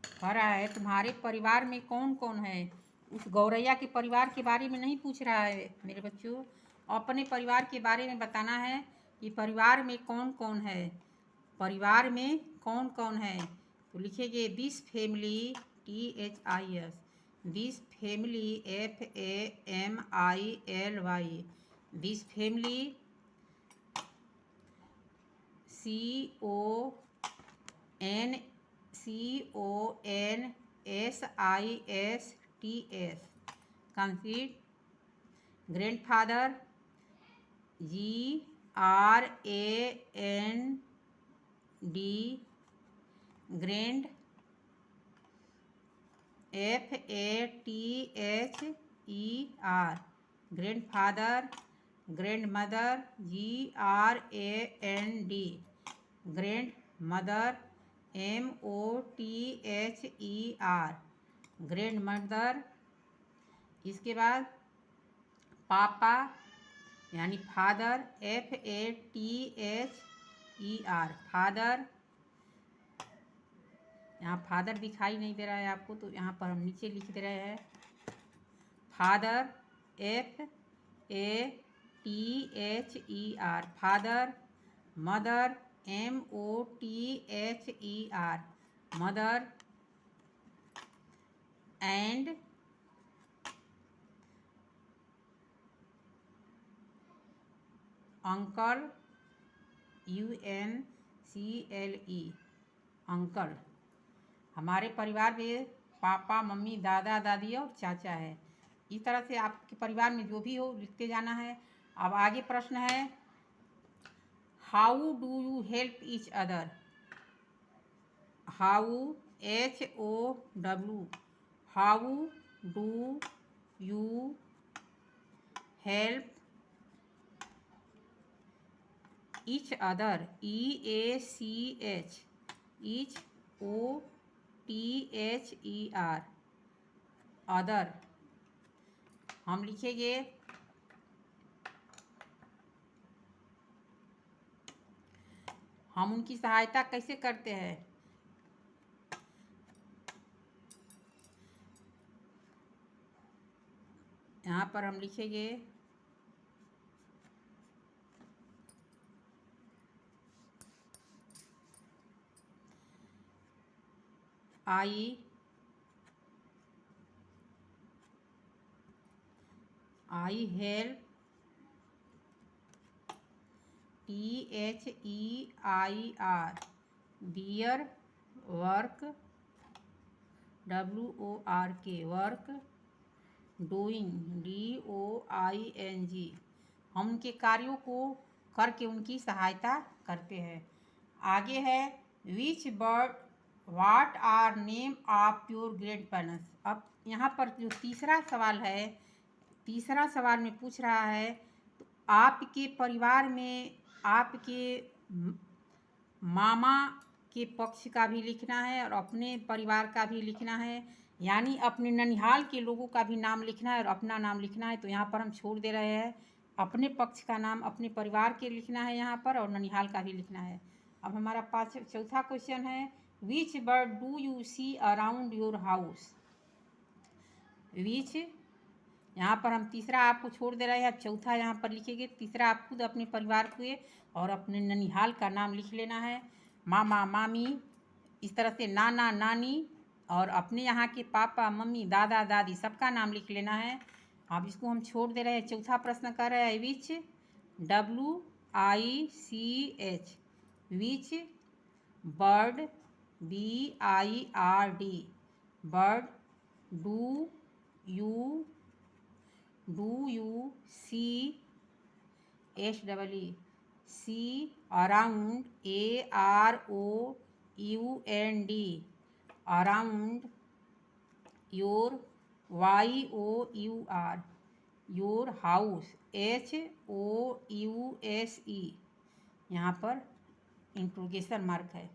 कह रहा है तुम्हारे परिवार में कौन कौन है। उस गौरैया के परिवार के बारे में नहीं पूछ रहा है मेरे बच्चों, अपने परिवार के बारे में बताना है कि परिवार में कौन कौन है। परिवार में कौन कौन है तो लिखेंगे this family, THIS, this family, FAMILY, this family, CONSISTS, कंसीड। Grandfather, GRAND, grand, FATHER, grandfather. Grandmother, GRAND, grandmother, MOTHER, grandmother. इसके बाद पापा यानी फादर, FATHER, फादर। यहाँ फादर दिखाई नहीं दे रहा है आपको तो यहाँ पर हम नीचे लिख दे रहे हैं father, FATHER, father. Mother, MOTHER, mother. And uncle, UNCLE, uncle. हमारे परिवार में पापा, मम्मी, दादा, दादी और चाचा है। इस तरह से आपके परिवार में जो भी हो लिखते जाना है। अब आगे प्रश्न है how do you help each other. How, HOW, how do you help each other, EACH, each, OTHER, other. हम लिखेंगे हम उनकी सहायता कैसे करते हैं। यहाँ पर हम लिखेंगे I help, THEIR, their work, WORK, work, doing, DOING, हम उनके कार्यों को करके उनकी सहायता करते हैं। आगे है which bird what are name of your grandparents. अब यहाँ पर जो तीसरा सवाल है, तीसरा सवाल में पूछ रहा है तो आपके परिवार में आपके मामा के पक्ष का भी लिखना है और अपने परिवार का भी लिखना है, यानी अपने ननिहाल के लोगों का भी नाम लिखना है और अपना नाम लिखना है। तो यहाँ पर हम छोड़ दे रहे हैं, अपने पक्ष का नाम अपने परिवार के लिखना है यहाँ पर और ननिहाल का भी लिखना है। अब हमारा चौथा क्वेश्चन है which bird do you see around your house. Which, यहाँ पर हम तीसरा आपको छोड़ दे रहे हैं, अब चौथा यहाँ पर लिखेंगे। तीसरा आप खुद अपने परिवार के और अपने ननिहाल का नाम लिख लेना है। मामा, मामी, इस तरह से नाना, नानी और अपने यहाँ के पापा, मम्मी, दादा, दादी सबका नाम लिख लेना है। अब इसको हम छोड़ दे रहे हैं। चौथा प्रश्न कर रहे हैं which, WICH, which bird, BIRD, bird do you see, SEE, around, AROUND, around your, YOUR, your house, HOUSE। यहाँ पर इंट्रोगेशन मार्क है,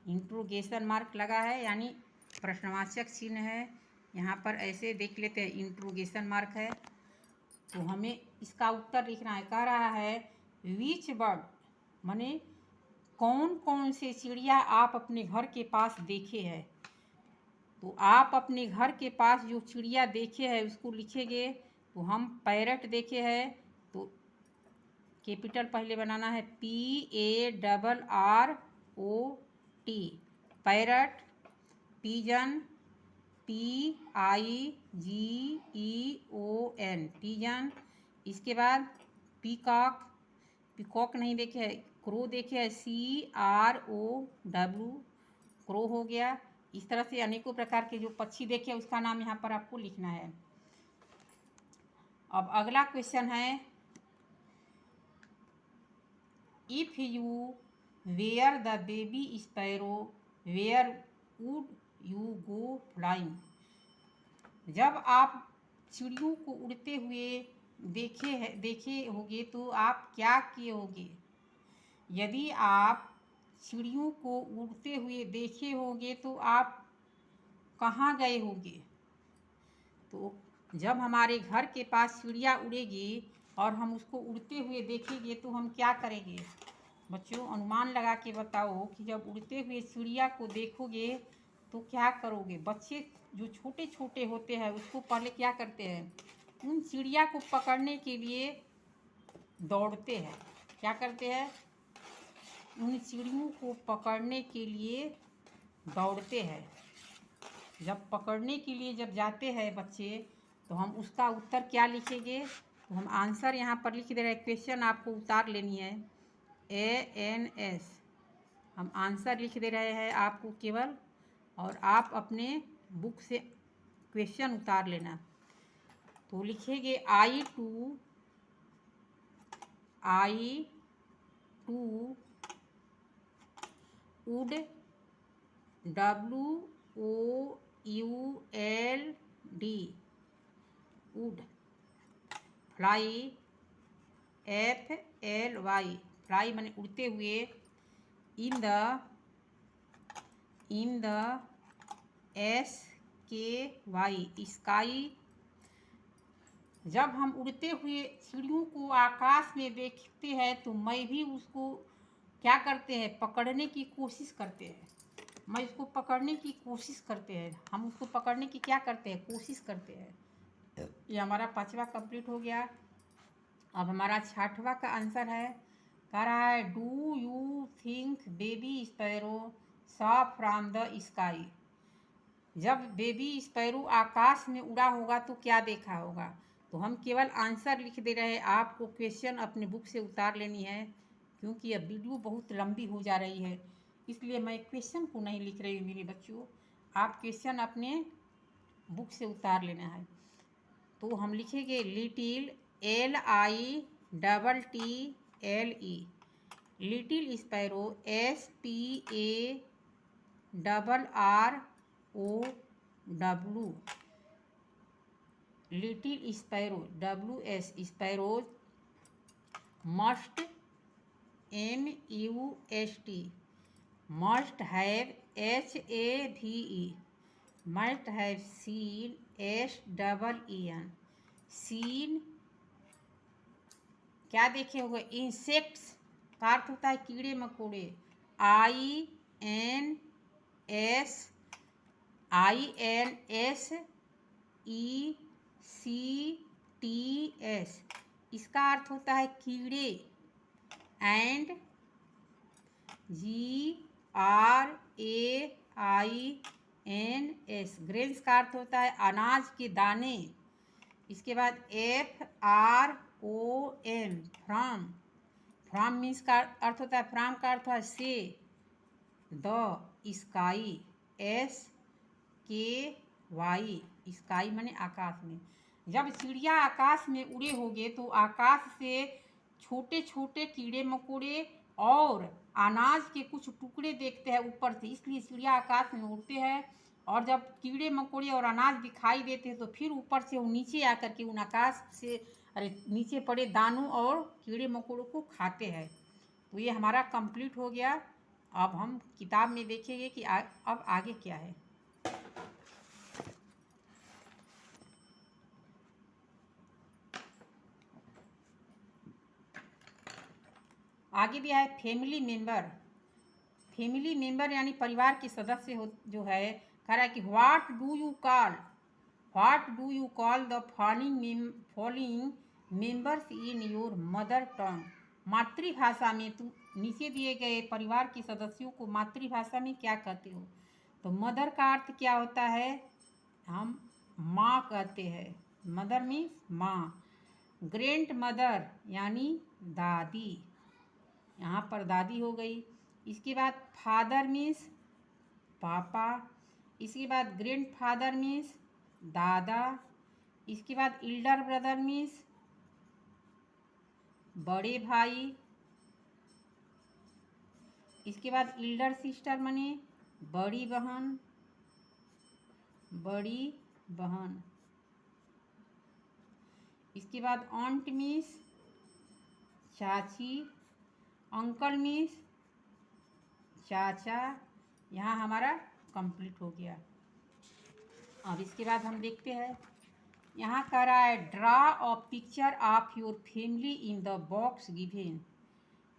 इंट्रोगेशन मार्क लगा है यानी प्रश्नवाचक चिन्ह है। यहाँ पर ऐसे देख लेते हैं, इंट्रोगेशन मार्क है, तो हमें इसका उत्तर लिखना है। कह रहा है विच बर्ड, माने कौन कौन से चिड़िया आप अपने घर के पास देखे हैं। तो आप अपने घर के पास जो चिड़िया देखे हैं उसको लिखेंगे। तो हम पैरट देखे हैं, तो कैपिटल पहले बनाना है, PARROT, parrot. Pigeon, PIGEON, pigeon. इसके बाद पीकॉक, पीकॉक नहीं देखे है। क्रो देखे है, CROW, क्रो हो गया। इस तरह से अनेकों प्रकार के जो पक्षी देखे हैं उसका नाम यहाँ पर आपको लिखना है। अब अगला क्वेश्चन है, if you were the baby sparrow where would you go flying. जब आप चिड़ियों को उड़ते हुए देखे होगे तो आप क्या किए होगे। यदि आप चिड़ियों को उड़ते हुए देखे होगे तो आप कहाँ गए होगे। तो जब हमारे घर के पास चिड़िया उड़ेगी और हम उसको उड़ते हुए देखेंगे तो हम क्या करेंगे। बच्चों अनुमान लगा के बताओ कि जब उड़ते हुए चिड़िया को देखोगे तो क्या करोगे। बच्चे जो छोटे छोटे होते हैं उसको पहले क्या करते हैं, उन चिड़िया को पकड़ने के लिए दौड़ते हैं। क्या करते हैं, उन चिड़ियों को पकड़ने के लिए दौड़ते हैं। जब पकड़ने के लिए जब जाते हैं बच्चे, तो हम उसका उत्तर क्या लिखेंगे। तो हम आंसर यहाँ पर लिख दे रहे हैं, क्वेश्चन आपको उतार लेनी है, ANS। हम आंसर लिख दे रहे हैं आपको केवल, और आप अपने बुक से क्वेश्चन उतार लेना। तो लिखेंगे I to would, WOULD, would. Fly, FLY, fly माने उड़ते हुए। In the SKY, sky. जब हम उड़ते हुए चिड़ियों को आकाश में देखते हैं तो मैं भी उसको क्या करते हैं, पकड़ने की कोशिश करते हैं। मैं उसको पकड़ने की कोशिश करते हैं, हम उसको पकड़ने की क्या करते हैं, कोशिश करते हैं। ये हमारा 5वां कंप्लीट हो गया। अब हमारा 6वां का आंसर है, कह रहा है do you think baby sparrow saw from the sky. जब बेबी स्पैरो आकाश में उड़ा होगा तो क्या देखा होगा। तो हम केवल आंसर लिख दे रहे हैं, आपको क्वेश्चन अपने बुक से उतार लेनी है, क्योंकि यह वीडियो बहुत लंबी हो जा रही है, इसलिए मैं क्वेश्चन को नहीं लिख रही हूँ मेरे बच्चों। आप क्वेश्चन अपने बुक से उतार लेना है। तो हम लिखेंगे little, LITTLE, little sparrow, SPARROW, little sparrow, WS, sparrows. Must, MUST, must have, HAVE, must have seen, SEEN, seen. क्या देखे होंगे, इंसेक्ट्स का अर्थ होता है कीड़े मकोड़े, INSECTS, इसका अर्थ होता है कीड़े। एंड GRAINS, ग्रेन्स का अर्थ होता है अनाज के दाने। इसके बाद FROM, फ्रॉम, फ्रॉम मीन्स का अर्थ होता है, फ्रॉम का अर्थ है say. The sky, SKY, sky माने आकाश में। जब चिड़िया आकाश में उड़े होंगे तो आकाश से छोटे छोटे कीड़े मकोड़े और अनाज के कुछ टुकड़े देखते हैं ऊपर से, इसलिए चिड़िया आकाश में उड़ते हैं। और जब कीड़े मकोड़े और अनाज दिखाई देते हैं तो फिर ऊपर से वो नीचे आकर के उन आकाश से नीचे पड़े दानों और कीड़े मकोड़ों को खाते हैं। तो ये हमारा कंप्लीट हो गया। अब हम किताब में देखेंगे कि अब आगे क्या है। आगे दिया है फैमिली मेंबर। फैमिली मेंबर यानी परिवार के सदस्य हो जो है, कह रहा है कि what do you call the following members in your mother tongue. मातृभाषा में तुम नीचे दिए गए परिवार के सदस्यों को मातृभाषा में क्या कहते हो। तो मदर का अर्थ क्या होता है, हम माँ कहते हैं। मदर मीन्स माँ। ग्रैंड मदर यानी दादी, यहाँ पर दादी हो गई। इसके बाद फादर मीन्स पापा। इसके बाद ग्रैंड फादर मीन्स दादा। इसके बाद इल्डर ब्रदर मीन्स बड़े भाई। इसके बाद इल्डर सिस्टर माने बड़ी बहन। इसके बाद ऑन्ट मीन्स चाची। अंकल मीन्स चाचा। यहाँ हमारा कंप्लीट हो गया। अब इसके बाद हम देखते हैं, यहाँ कह रहा है draw a picture of your family in the box given.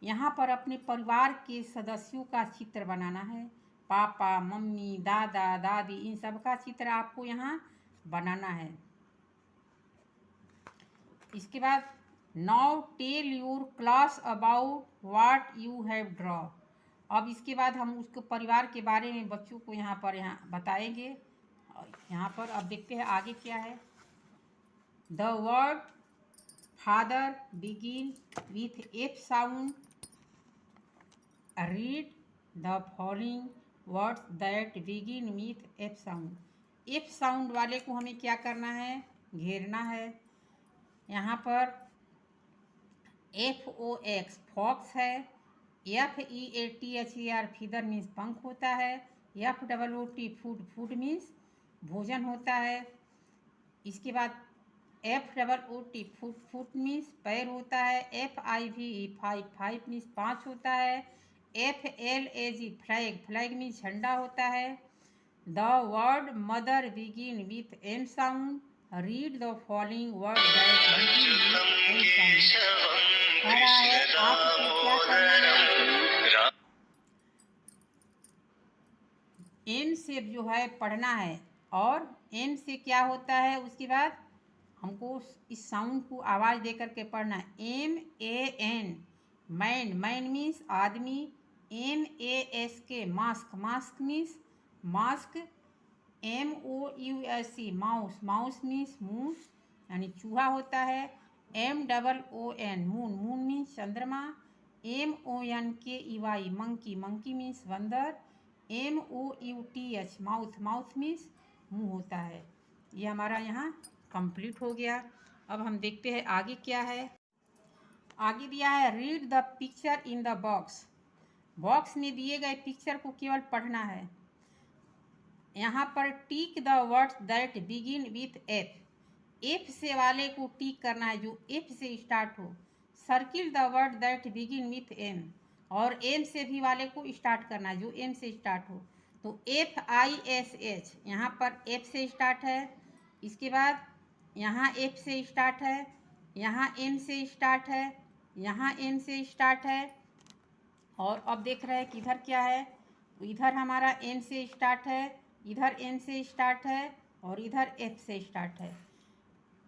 यहाँ पर अपने परिवार के सदस्यों का चित्र बनाना है। पापा, मम्मी, दादा, दादी, इन सब का चित्र आपको यहाँ बनाना है। इसके बाद now tell your class about what you have draw. अब इसके बाद हम उसको परिवार के बारे में बच्चों को यहाँ बताएंगे। यहाँ पर अब देखते हैं आगे क्या है। The word father begin with F sound. Read the following words that begin with F sound. F sound वाले को हमें क्या करना है, घेरना है। यहाँ पर FOX फॉक्स है। FEATHER फीदर मीन्स पंख होता है। FOOT फूड मीन्स भोजन होता है। इसके बाद FOOT फुट मीन्स पैर होता है। FIV फाइव मीन्स पाँच होता है। FLAG फ्लैग मीन्स झंडा होता है। The word mother begin with M sound. Read the following word that begin with M sound. कह रहा है आपको क्या करना है, एम से जो है पढ़ना है। और एम से क्या होता है, उसके बाद हमको इस साउंड को आवाज़ दे करके पढ़ना है। MAN मैन मीन्स आदमी। MASK mask means mask. MOUSE mouse means moose यानी चूहा होता है। MOON मून मीन्स चंद्रमा। MONKEY मंकी मीन्स बंदर। MOUTH माउथ मीन्स मुंह होता है। ये हमारा यहाँ कंप्लीट हो गया। अब हम देखते हैं आगे क्या है। आगे दिया है read the picture in the box. Box में दिए गए पिक्चर को केवल पढ़ना है। यहाँ पर tick the words that begin with F से वाले को टिक करना है जो एफ से स्टार्ट हो। Circle the word that begin with M और एम से भी वाले को स्टार्ट करना है जो एम से स्टार्ट हो। तो FISH यहाँ पर एफ से स्टार्ट है। इसके बाद यहाँ एफ से स्टार्ट है। यहाँ एम से स्टार्ट है। यहाँ एम से स्टार्ट है। और अब देख रहे हैं कि इधर क्या है, तो इधर हमारा एम से स्टार्ट है, इधर एम से स्टार्ट है और इधर एफ से स्टार्ट है।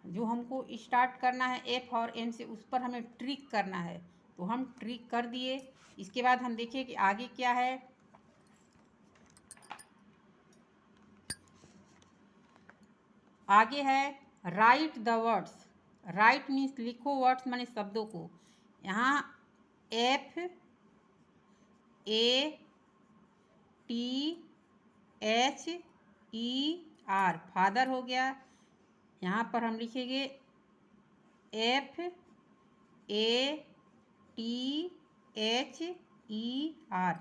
जो हमको स्टार्ट करना है एफ और एम से, उस पर हमें ट्रिक करना है, तो हम ट्रिक कर दिए। इसके बाद हम देखिए कि आगे क्या है। आगे है right the words. Right means लिखो, वर्ड्स माने शब्दों को। यहाँ FATHER फादर हो गया। यहाँ पर हम लिखेंगे FATHER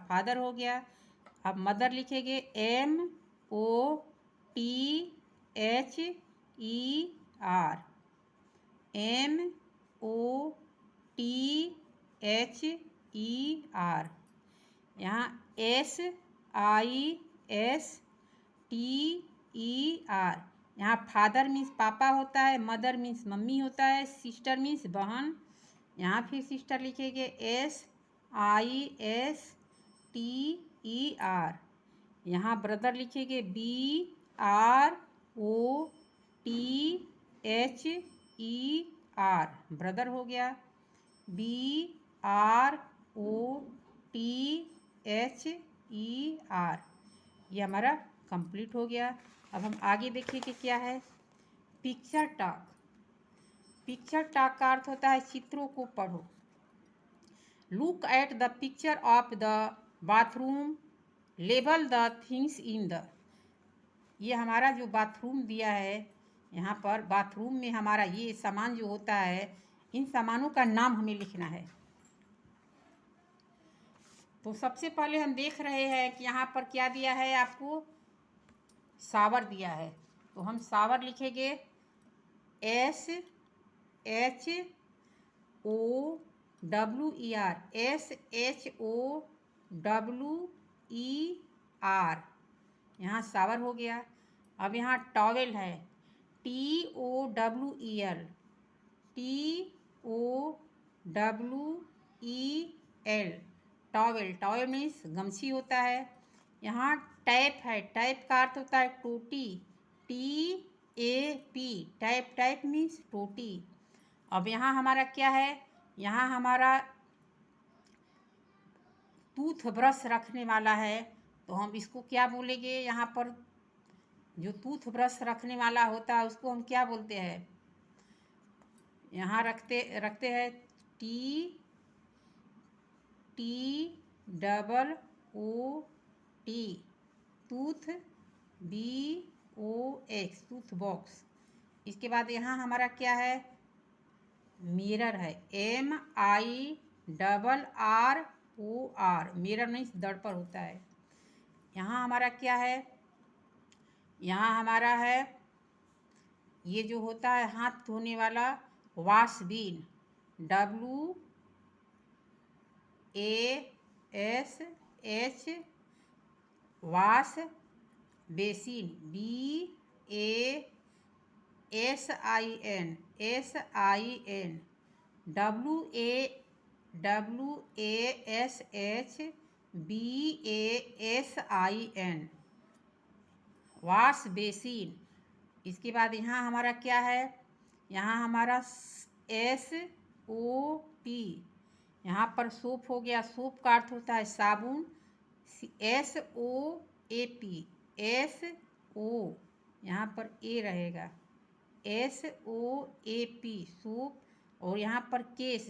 फादर हो गया। अब मदर लिखेंगे MOTHER। यहाँ SISTER। यहाँ फादर मीन्स पापा होता है, मदर मीन्स मम्मी होता है, सिस्टर मीन्स बहन। यहाँ फिर सिस्टर लिखेंगे SISTER। ISTER। यहाँ ब्रदर लिखेंगे BROTHER, ब्रदर हो गया। BROTHER, ये हमारा कंप्लीट हो गया। अब हम आगे देखिए कि क्या है। Picture talk. पिक्चर टॉक का अर्थ होता है चित्रों को पढ़ो। Look at the picture of the bathroom, label the things in the. ये हमारा जो बाथरूम दिया है, यहाँ पर बाथरूम में हमारा ये सामान जो होता है, इन सामानों का नाम हमें लिखना है। तो सबसे पहले हम देख रहे हैं कि यहाँ पर क्या दिया है आपको, शावर दिया है। तो हम शावर लिखेंगे SHOWER, SHOWER, यहाँ शावर हो गया। अब यहाँ टॉवेल है, TOWEL, TOWEL, towel. Towel means गमछी होता है। यहाँ टैप है, टैप का अर्थ होता है टोटी, TAP, टैप, टैप मीन्स टोटी। अब यहाँ हमारा क्या है, यहाँ हमारा टूथ ब्रश रखने वाला है। तो हम इसको क्या बोलेंगे, यहाँ पर जो टूथ ब्रश रखने वाला होता है उसको हम क्या बोलते हैं, यहाँ रखते हैं TOOT, tooth, BOX, tooth box. इसके बाद यहाँ हमारा क्या है, मिरर है, MIRROR, मिरर मीन्स दर्पण होता है। यहाँ हमारा क्या है, यहाँ हमारा है ये जो होता है हाथ धोने वाला, वॉशबीन, WASH, wash basin, BASIN, WASH BASIN, wash basin. इसके बाद यहाँ हमारा क्या है, यहाँ हमारा SOP, यहाँ पर सोप हो गया। सोप का अर्थ होता है साबुन, SOAP, SO, यहाँ पर A रहेगा, SOAP, सोप। और यहाँ पर केस,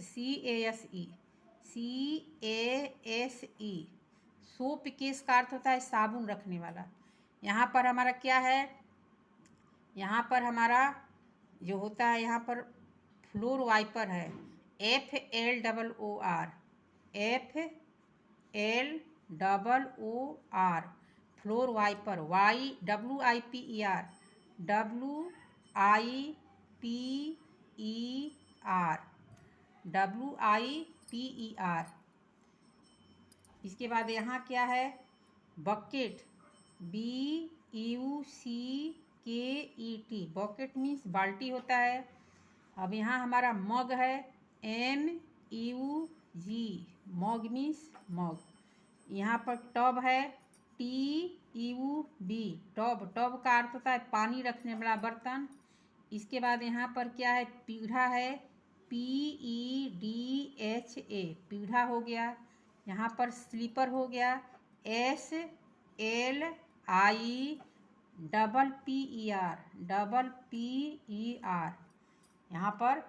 CASE, सोप केस का अर्थ होता है साबुन रखने वाला। यहाँ पर हमारा क्या है, यहाँ पर हमारा जो होता है, यहाँ पर फ्लोर वाइपर है, FLOOR, FLOOR, floor wiper, WIPER, WIPER। इसके बाद यहाँ क्या है, बकेट, BUCKET, बकेट मीन्स बाल्टी होता है। अब यहाँ हमारा मग है, MUG, मग मीन्स मग। यहाँ पर टब है, TUB, टब, टब का अर्थ होता है पानी रखने वाला बर्तन। इसके बाद यहाँ पर क्या है, पीढ़ा है, PEDHA, पीढ़ा हो गया। यहाँ पर स्लीपर हो गया, SLIPPER। यहाँ पर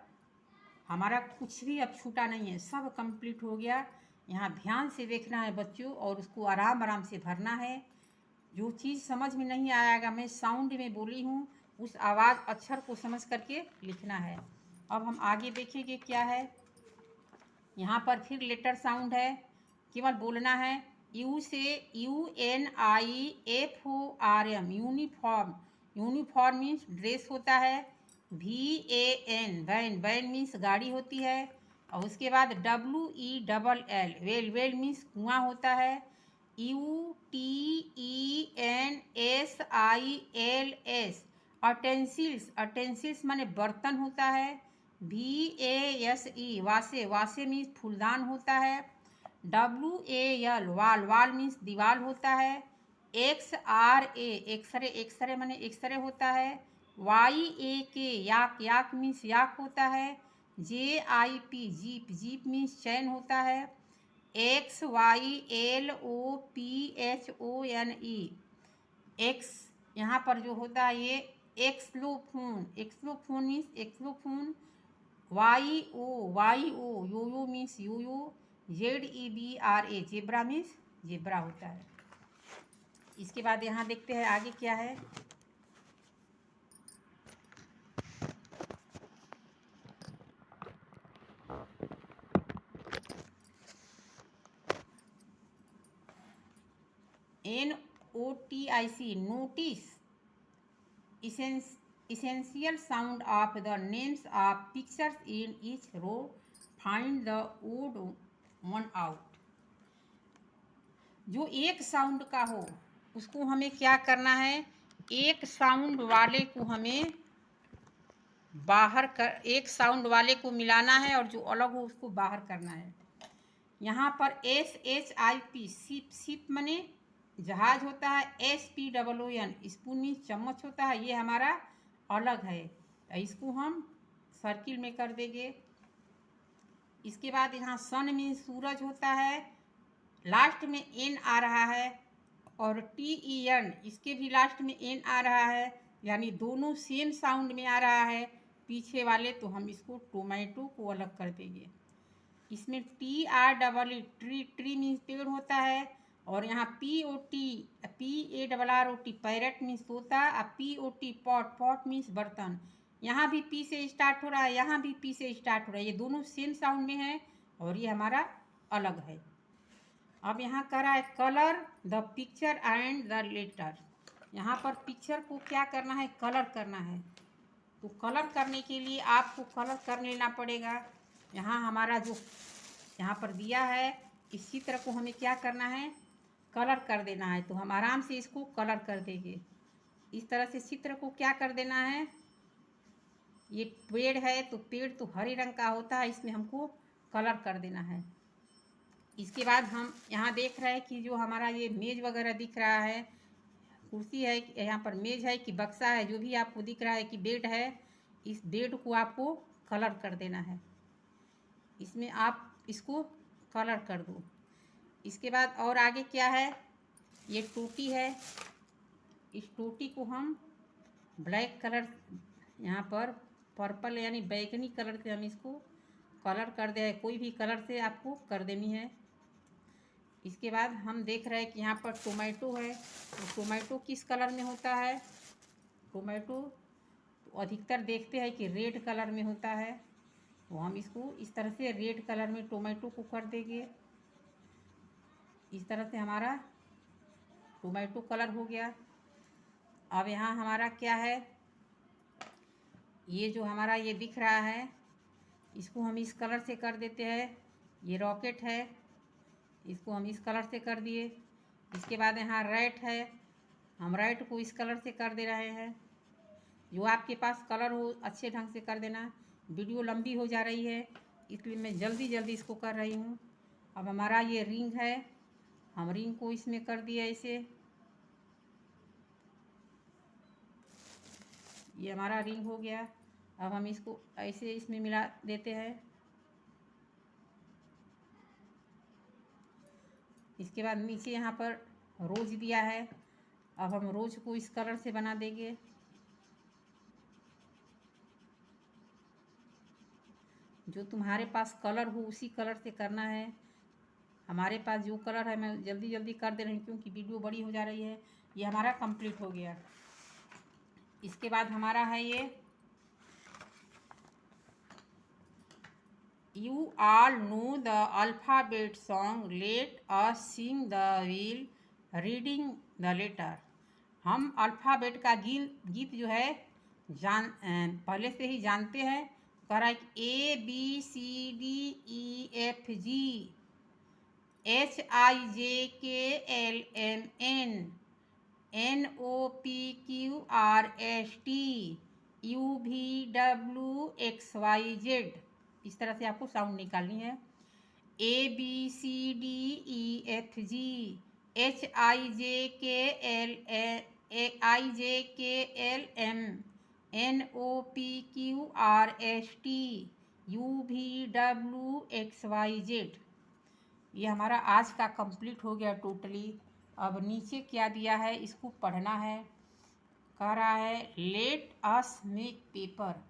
हमारा कुछ भी अब छूटा नहीं है, सब कंप्लीट हो गया। यहाँ ध्यान से देखना है बच्चों, और उसको आराम आराम से भरना है। जो चीज़ समझ में नहीं आएगा, मैं साउंड में बोली हूँ, उस आवाज़ अक्षर को समझ करके लिखना है। अब हम आगे देखेंगे क्या है। यहाँ पर फिर लेटर साउंड है, केवल बोलना है। U से UNIFORM, uniform, uniform means dress होता है। VAN, वैन, वैन मीन्स गाड़ी होती है। और उसके बाद WELL, वेल, वेल मीन्स कुआं होता है। UTENSILS, अटेंसिल्स, अटेंसिल्स माने बर्तन होता है। VASE, वासे, वासे मीन्स फूलदान होता है। WAL वाल, वाल मीन्स दीवाल होता है। XRA एक्सरे, एक्सरे माने एक्सरे होता है। YAK याक, याक मीन्स याक होता है। JIP जीप, जीप मीन्स चैन होता है। XYLOPHONE एक्स, यहाँ पर जो होता है ये xylophone, xylophone means xylophone. YO yoyo means yoyo. ZEBRA zebra means zebra होता है। इसके बाद यहाँ देखते हैं आगे क्या है। NOTIC notice, essential sound of the names of pictures in each row, find the odd one out। जो एक साउंड का हो उसको हमें क्या करना है, एक साउंड वाले को हमें बाहर कर, एक साउंड वाले को मिलाना है और जो अलग हो उसको बाहर करना है। यहाँ पर SHIP सिप, सिप मने जहाज होता है। SPOON स्पून मीन्स चम्मच होता है। ये हमारा अलग है, तो इसको हम सर्किल में कर देंगे। इसके बाद यहाँ सन मीन्स सूरज होता है, लास्ट में N आ रहा है। और TEN इसके भी लास्ट में N आ रहा है, यानी दोनों सेम साउंड में आ रहा है पीछे वाले, तो हम इसको टोमेटो को अलग कर देंगे। इसमें TREE ट्री, ट्री मीन्स पेड़ होता है। और यहाँ PARROT पैरट मीन्स तोता। और POT पॉट, पॉट मीन्स बर्तन। यहाँ भी P से स्टार्ट हो रहा है, यहाँ भी P से स्टार्ट हो रहा है। ये दोनों सेम साउंड में है और ये हमारा अलग है। अब यहाँ कह रहा है colour the picture and the letter. यहाँ पर पिक्चर को क्या करना है, कलर करना है। तो कलर करने के लिए आपको कलर कर लेना पड़ेगा। यहाँ हमारा जो यहाँ पर दिया है इस चित्र को हमें क्या करना है, कलर कर देना है। तो हम आराम से इसको कलर कर देंगे। इस तरह से चित्र को क्या कर देना है, ये पेड़ है तो पेड़ तो हरे रंग का होता है, इसमें हमको कलर कर देना है। इसके बाद हम यहाँ देख रहे हैं कि जो हमारा ये मेज वगैरह दिख रहा है, कुर्सी है, यहाँ पर मेज है कि बक्सा है, जो भी आपको दिख रहा है कि बेड है, इस बेड को आपको कलर कर देना है। इसमें आप इसको कलर कर दो। इसके बाद और आगे क्या है, ये टोटी है, इस टोटी को हम ब्लैक कलर, यहाँ पर पर्पल यानी बैगनी कलर से हम इसको कलर कर दे। कोई भी कलर से आपको कर देनी है। इसके बाद हम देख रहे हैं कि यहाँ पर टोमेटो है, तो टोमेटो किस कलर में होता है, टोमेटो तो अधिकतर देखते हैं कि रेड कलर में होता है, तो हम इसको इस तरह से रेड कलर में टोमेटो को कर देंगे। इस तरह से हमारा टोमेटो कलर हो गया। अब यहाँ हमारा क्या है, ये जो हमारा ये दिख रहा है इसको हम इस कलर से कर देते हैं। ये रॉकेट है, इसको हम इस कलर से कर दिए। इसके बाद यहाँ रेड है, हम रेड को इस कलर से कर दे रहे हैं। जो आपके पास कलर हो अच्छे ढंग से कर देना। वीडियो लंबी हो जा रही है इसलिए मैं जल्दी जल्दी इसको कर रही हूँ। अब हमारा ये रिंग है, हम रिंग को इसमें कर दिया ऐसे। ये हमारा रिंग हो गया। अब हम इसको ऐसे इसमें मिला देते हैं। इसके बाद नीचे यहाँ पर रोज दिया है, अब हम रोज को इस कलर से बना देंगे। जो तुम्हारे पास कलर हो उसी कलर से करना है। हमारे पास जो कलर है मैं जल्दी जल्दी कर दे रही हूँ क्योंकि वीडियो बड़ी हो जा रही है। ये हमारा कंप्लीट हो गया। इसके बाद हमारा है ये You all know the alphabet song, let us sing the wheel reading the letter। हम अल्फ़ाबेट का गीत जो है पहले से ही जानते हैं। कह रहा है ABCDEFG HIJKLMN NOPQRST UVWXYZ। इस तरह से आपको साउंड निकालनी है। ABCDEFG HIJKLMNOPQRST UVWXYZ। ये हमारा आज का कंप्लीट हो गया टोटली। अब नीचे क्या दिया है इसको पढ़ना है। कह रहा है लेट अस मेक पेपर,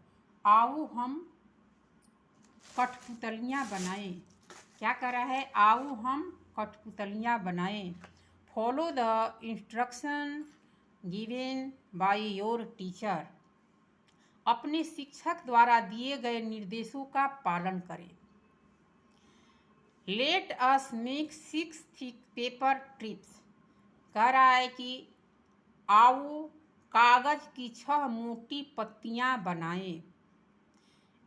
आओ हम कठपुतलियाँ बनाएं। क्या कर रहा है, आओ हम कठपुतलियाँ बनाएं। Follow the instruction given by your teacher, अपने शिक्षक द्वारा दिए गए निर्देशों का पालन करें। Let us make 6 thick paper trips, कह रहा है कि आओ कागज की 6 मोटी पत्तियां बनाएं।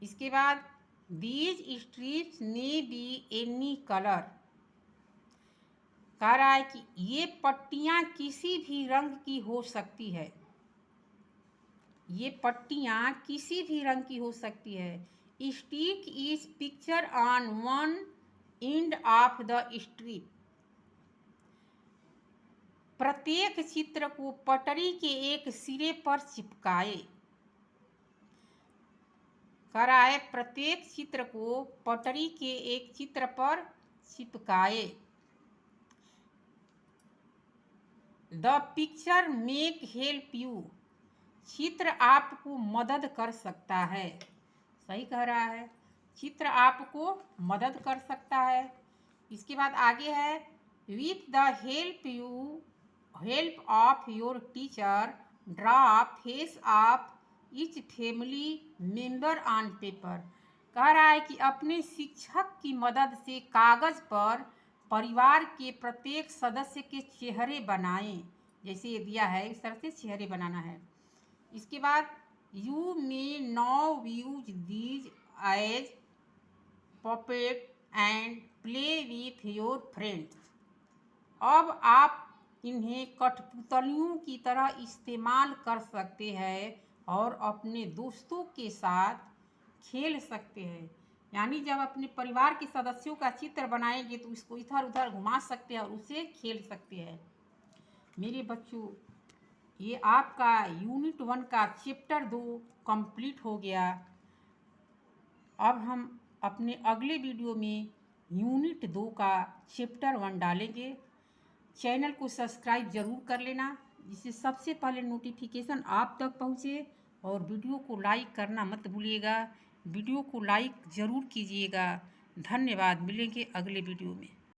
इसके बाद these strips may be any colour, कह रहा है कि ये पट्टियां किसी भी रंग की हो सकती है। ये पट्टियां किसी भी रंग की हो सकती है। Stick is picture on one end of the strip, प्रत्येक चित्र को पटरी के एक सिरे पर चिपकाए। कह रहा है प्रत्येक चित्र को पटरी के एक चित्र पर चिपकाए। The picture make help you, चित्र आपको मदद कर सकता है। सही कह रहा है, चित्र आपको मदद कर सकता है। इसके बाद आगे है with the help of your teacher draw face of each family member on paper, कह रहा है कि अपने शिक्षक की मदद से कागज पर परिवार के प्रत्येक सदस्य के चेहरे बनाएं। जैसे ये दिया है इस तरह से चेहरे बनाना है। इसके बाद you may now use these as puppet and play with your friends, अब आप इन्हें कठपुतलियों की तरह इस्तेमाल कर सकते हैं और अपने दोस्तों के साथ खेल सकते हैं। यानी जब अपने परिवार के सदस्यों का चित्र बनाएंगे तो उसको इधर उधर घुमा सकते हैं और उसे खेल सकते हैं। मेरे बच्चों, ये आपका यूनिट 1 का चैप्टर 2 कंप्लीट हो गया। अब हम अपने अगले वीडियो में यूनिट 2 का चैप्टर 1 डालेंगे। चैनल को सब्सक्राइब ज़रूर कर लेना, जिससे सबसे पहले नोटिफिकेशन आप तक पहुँचे, और वीडियो को लाइक करना मत भूलिएगा। वीडियो को लाइक ज़रूर कीजिएगा। धन्यवाद। मिलेंगे अगले वीडियो में।